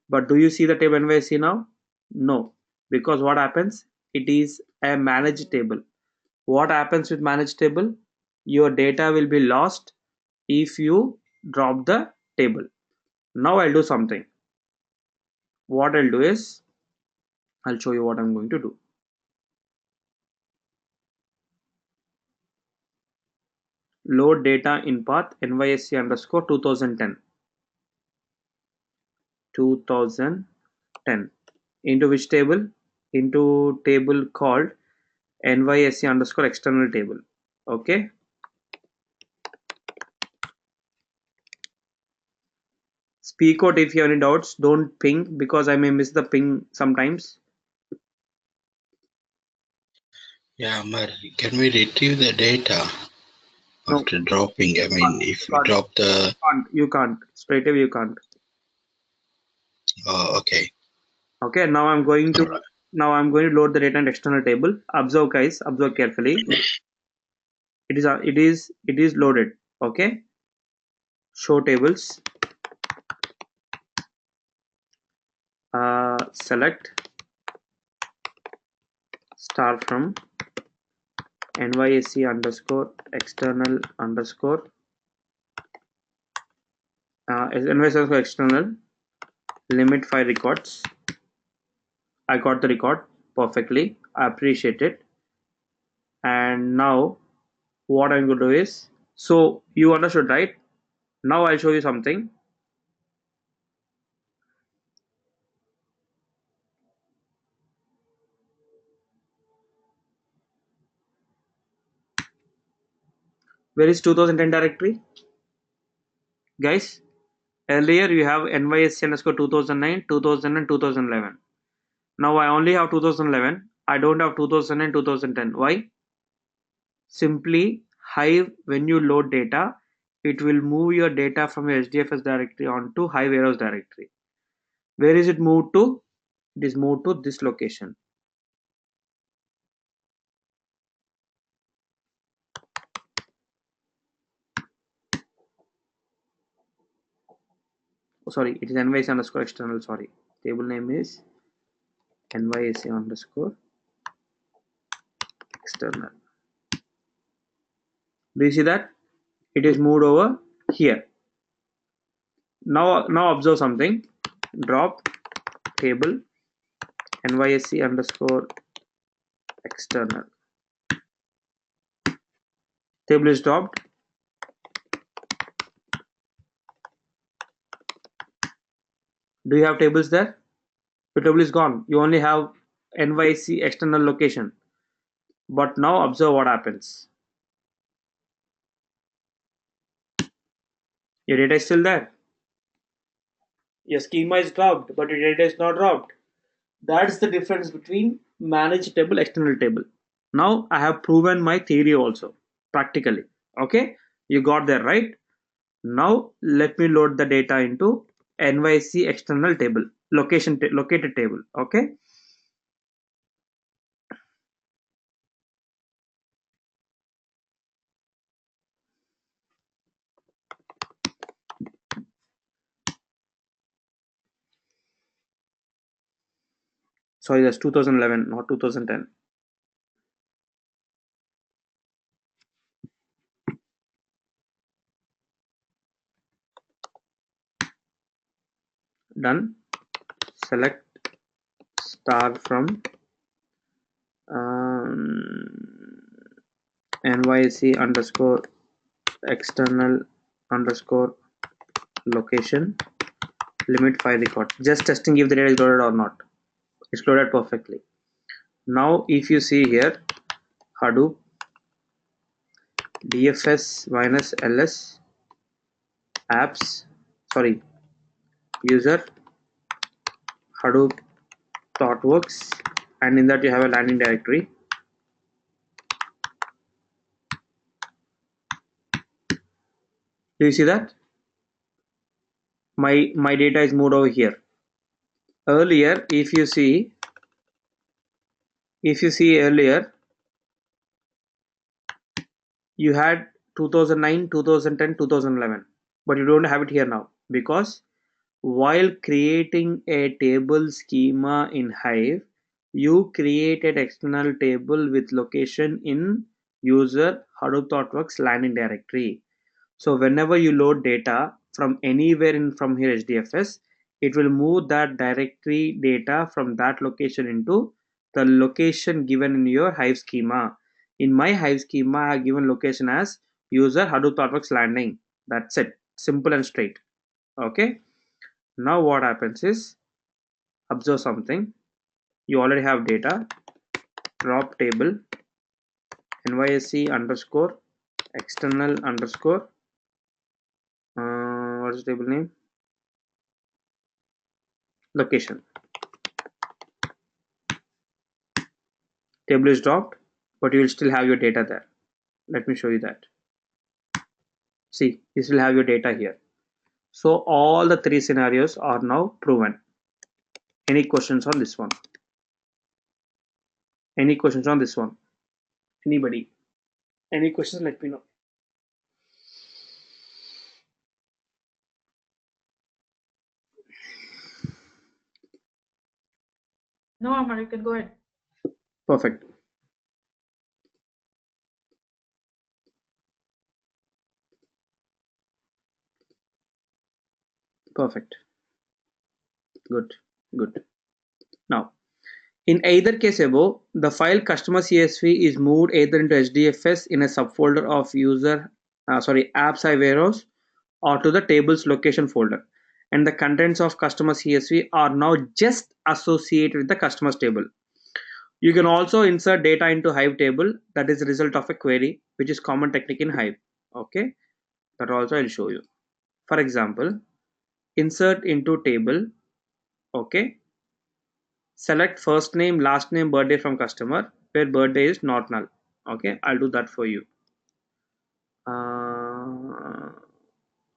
But do you see the table NYSE now? No, because what happens? It is a managed table. What happens with managed table? Your data will be lost if you drop the table. Now I'll do something. What I'll do is I'll show you what I'm going to do. Load data in path nysc_2010 into which table? Into table called nysc_external table. Okay, speak out if you have any doubts. Don't ping because I may miss the ping sometimes. Yeah, but can we retrieve the data No, after dropping? I mean, if we can't. drop the... You can't. Straight away you can't. Oh, okay. Okay, now I'm going to load the data in external table. Observe guys, observe carefully. It is loaded. Okay, show tables. Select start from nysc_external underscore nysc_external limit 5 records. I got the record perfectly. I appreciate it. And now what I'm going to do is, so you understood, right? Now I'll show you something. Where is 2010 directory? Guys, earlier you have nysc_2009, 2000 and 2011. Now I only have 2011. I don't have 2000 and 2010. Why? Simply Hive, when you load data, it will move your data from your HDFS directory onto Hive warehouse directory. Where is it moved to? It is moved to this location. Oh, sorry, it is nysc_external. Sorry, table name is nysc_external. Do you see that? It is moved over here. Now observe something. Drop table nysc_external. Table is dropped. Do you have tables there? Your table is gone. You only have NYC external location. But now observe what happens. Your data is still there. Your schema is dropped, but your data is not dropped. That's the difference between managed table, external table. Now I have proven my theory also, practically. Okay, you got there, right? Now let me load the data into NYC external table, located table. Okay, sorry, that's 2011, not 2010. Done. Select star from NYC underscore external underscore location limit file record. Just testing if the data is loaded or not. It's loaded perfectly. Now if you see here, Hadoop dfs minus ls apps, sorry, user Hadoop thoughtworks, and in that you have a landing directory. Do you see that? My data is moved over here. Earlier, if you see earlier, you had 2009, 2010, 2011, but you don't have it here now, because while creating a table schema in Hive, you created external table with location in user Hadoop thoughtworks landing directory. So whenever you load data from anywhere in from here HDFS, it will move that directory data from that location into the location given in your Hive schema. In my Hive schema, I have given location as user Hadoop thoughtworks landing. That's it. Simple and straight. Okay. Now what happens is, observe something. You already have data. Drop table NYSC underscore external underscore what's the table name? Location. Table is dropped, but you will still have your data there. Let me show you that. See, you still have your data here. So all the three scenarios are now proven. Any questions on this one? Any questions on this one? Anybody? Any questions? Let me know. No, Amar, you can go ahead. Perfect. Perfect. Good. Good. Now, in either case above, the file customer CSV is moved either into HDFS in a subfolder of user, apps I warehouse, or to the tables location folder. And the contents of customer CSV are now just associated with the customers table. You can also insert data into Hive table. That is the result of a query, which is common technique in Hive. Okay, that also I'll show you. For example, insert into table. Okay, select first name, last name, birthday from customer, where birthday is not null. Okay, I'll do that for you.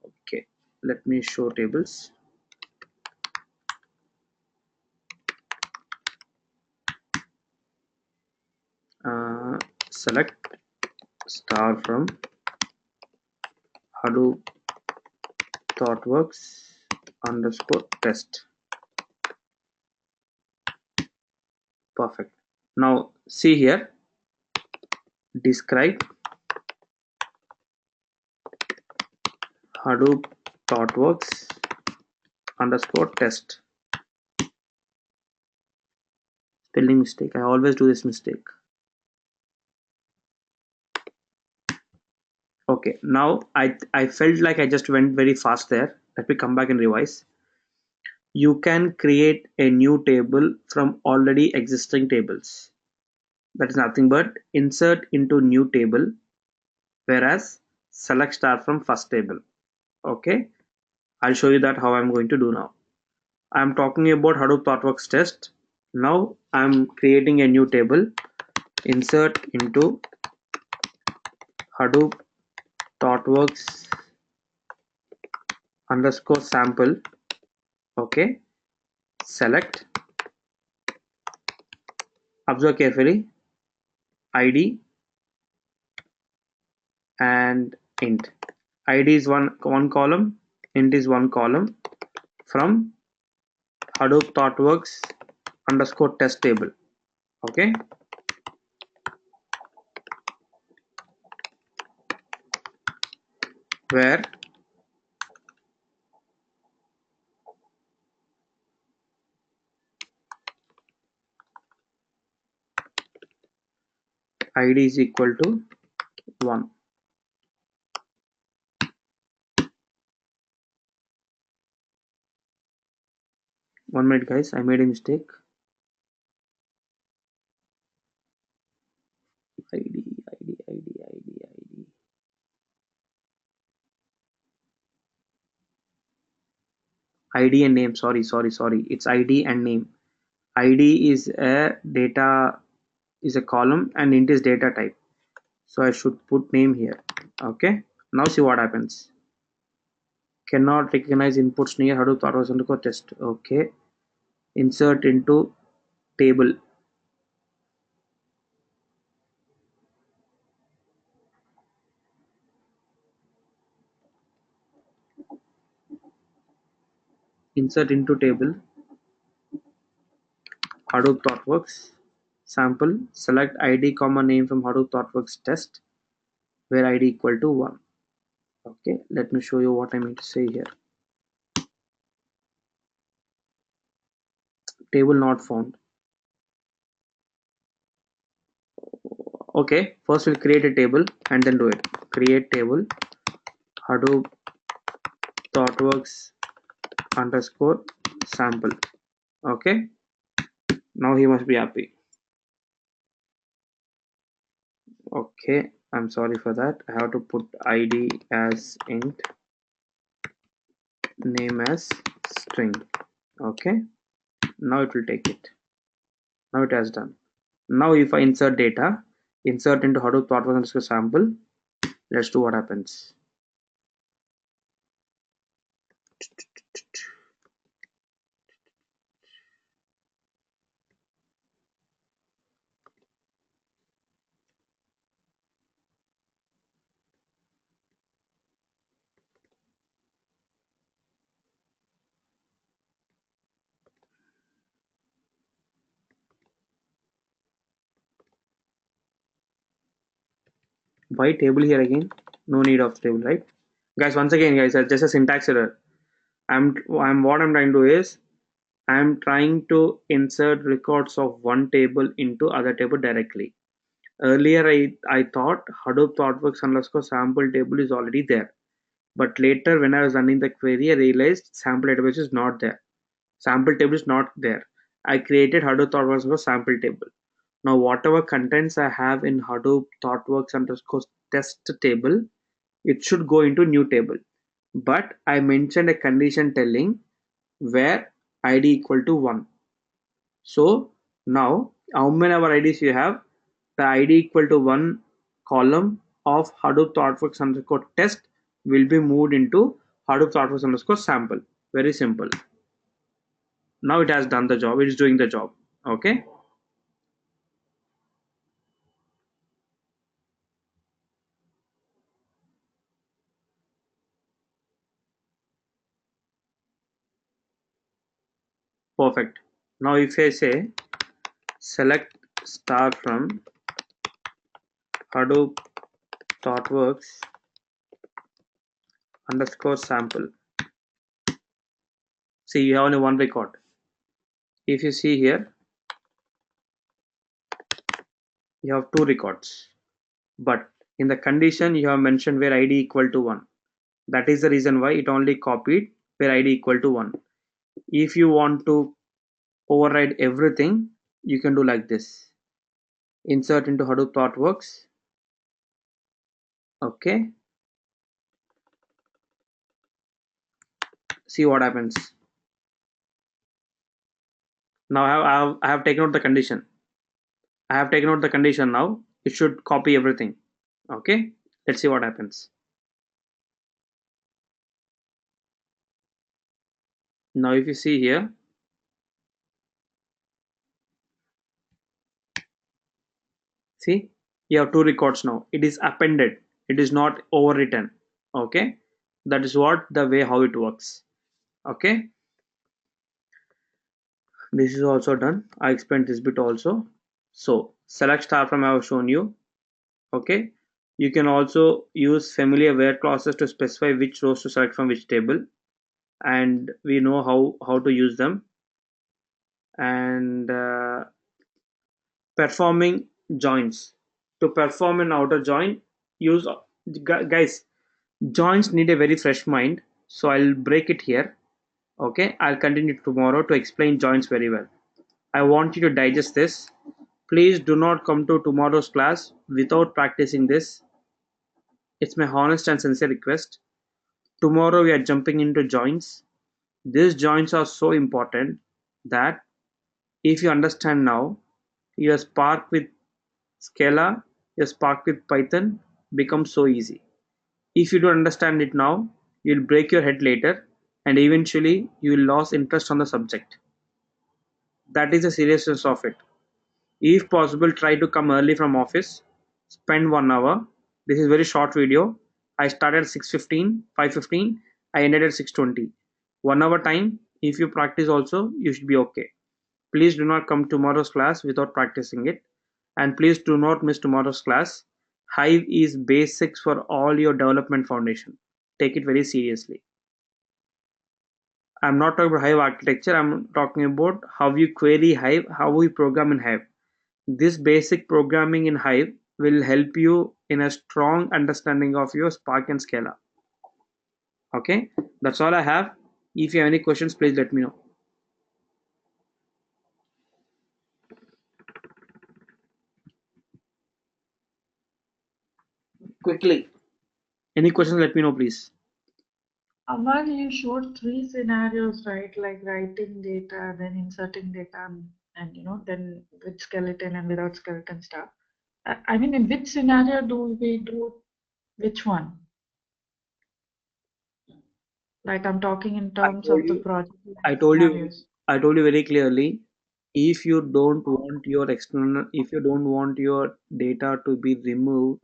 Okay, let me show tables. Select star from Hadoop thoughtworks underscore test. Perfect. Now see here, describe Hadoop thoughtworks underscore test. Spelling mistake. I always do this mistake. Okay, now I felt like I just went very fast there. Let me come back and revise. you can create a new table from already existing tables. That is nothing but insert into new table, whereas select star from first table. Okay, I'll show you that how I'm going to do now. I'm talking about Hadoop ThoughtWorks test. Now I'm creating a new table, insert into Hadoop ThoughtWorks underscore sample. Okay, select, observe carefully, ID and int. ID is one column, int is one column from Hadoop ThoughtWorks underscore test table. Okay, where ID is equal to 1. One minute guys, I made a mistake. ID and name. Sorry. It's ID and name. ID is a data is a column and int is data type. So I should put name here. Okay. Now see what happens. Cannot recognize inputs near Hadoop ThoughtWorks underscore test. Okay. Insert into table. Insert into table. Hadoop ThoughtWorks sample. Select ID comma name from Hadoop ThoughtWorks test, where ID equal to 1. Okay, let me show you what I mean to say here. Table not found. Okay, first we'll create a table and then do it. Create table Hadoop ThoughtWorks underscore sample. Okay, now he must be happy. Okay, I'm sorry for that. I have to put ID as int, name as string. Okay, now it will take it. Now it has done. Now if I insert data, insert into Hadoop ThoughtWorks underscore sample, let's do what happens. Why table here again? No need of table, right? Guys, once again, guys, just a syntax error. What I'm trying to do is I'm trying to insert records of one table into other table directly. Earlier, I thought Hadoop ThoughtWorks underscore sample table is already there. But later, when I was running the query, I realized sample database is not there. Sample table is not there. I created Hadoop ThoughtWorks underscore sample table. Now, whatever contents I have in Hadoop ThoughtWorks underscore test table, it should go into new table. But I mentioned a condition telling where ID equal to 1. So now, how many IDs you have? The ID equal to 1 column of Hadoop ThoughtWorks underscore test will be moved into Hadoop ThoughtWorks underscore sample. Very simple. Now it has done the job. It is doing the job. Okay. Perfect. Now if I say select star from Hadoop ThoughtWorks underscore sample. See, you have only one record. If you see here, you have two records. But in the condition, you have mentioned where ID equal to 1. That is the reason why it only copied where ID equal to 1. If you want to override everything, you can do like this. Insert into Hadoop ThoughtWorks. Okay. See what happens. Now I have taken out the condition. I have taken out the condition now. It should copy everything. Okay. Let's see what happens. Now if you see here, see, you have two records now. It is appended. It is not overwritten. Okay. That is what the way how it works. Okay. This is also done. I explained this bit also. So select star from I have shown you. Okay. You can also use familiar where clauses to specify which rows to select from which table, and we know how to use them. And performing joins. To perform an outer join, use guys. Joins need a very fresh mind, so I'll break it here. Okay, I'll continue tomorrow to explain joins very well. I want you to digest this. Please do not come to tomorrow's class without practicing this. It's my honest and sincere request. Tomorrow we are jumping into joins. These joins are so important that if you understand now, your spark with Scala, your spark with Python becomes so easy. If you don't understand it now, you'll break your head later and eventually you will lose interest on the subject. That is the seriousness of it. If possible, try to come early from office. Spend 1 hour. This is very short video. I started at 6:15, 5:15. I ended at 6:20. 1 hour time. If you practice also, you should be okay. Please do not come tomorrow's class without practicing it. And please do not miss tomorrow's class. Hive is basics for all your development foundation. Take it very seriously. I'm not talking about Hive architecture. I'm talking about how you query Hive, how we program in Hive. This basic programming in Hive will help you in a strong understanding of your Spark and Scala. Okay, that's all I have. If you have any questions, please let me know. Quickly. Any questions, let me know, please. Amal, you showed three scenarios, right? Like writing data, then inserting data, and then with skeleton and without skeleton stuff. I mean, in which scenario do we do which one? Like I'm talking in I terms told of the you. project I and told you. scenarios. I told you very clearly. If you don't want your external, if you don't want your data to be removed,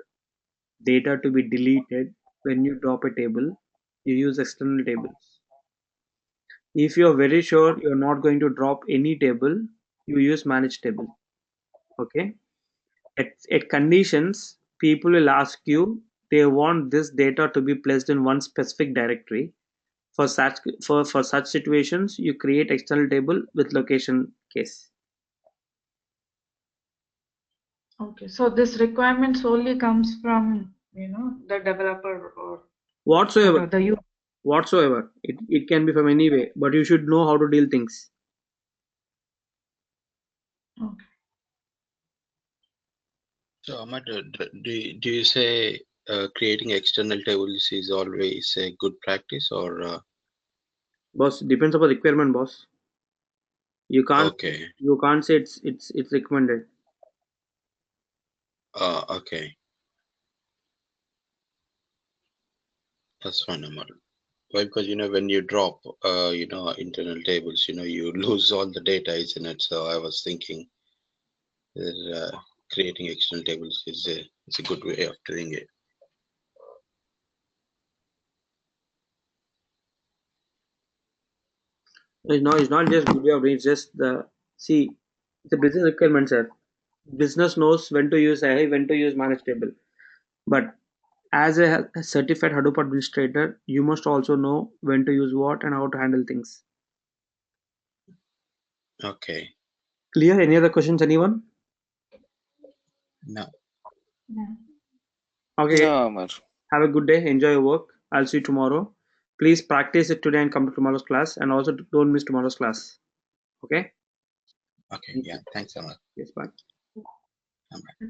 data to be deleted when you drop a table, you use external tables. If you're very sure you're not going to drop any table, you use manage table. Okay. At conditions, people will ask you they want this data to be placed in one specific directory. For such situations, you create external table with location case. Okay, so this requirement solely comes from the developer or Whatsoever, the user. whatsoever. It can be from any way, but you should know how to deal things. Okay. So, Ahmad, do you say creating external tables is always a good practice, or Boss, depends upon requirement, boss. You can't okay? you can't say it's recommended. Okay, that's fine, Ahmad. Well, because when you drop internal tables, you lose all the data, isn't it? So I was thinking that creating external tables is a good way of doing it. It's not just good way of doing. It's just see the business requirement, sir. Business knows when to use AI, when to use managed table. But as a certified Hadoop administrator, you must also know when to use what and how to handle things. Okay. Clear? Any other questions, anyone? No. Yeah. Okay, Yeah, Amar. have a good day. Enjoy your work. I'll see you tomorrow. please practice it today and come to tomorrow's class, and also don't miss tomorrow's class. Okay. Okay. Yeah. Thanks a lot. Yes, bye. Bye.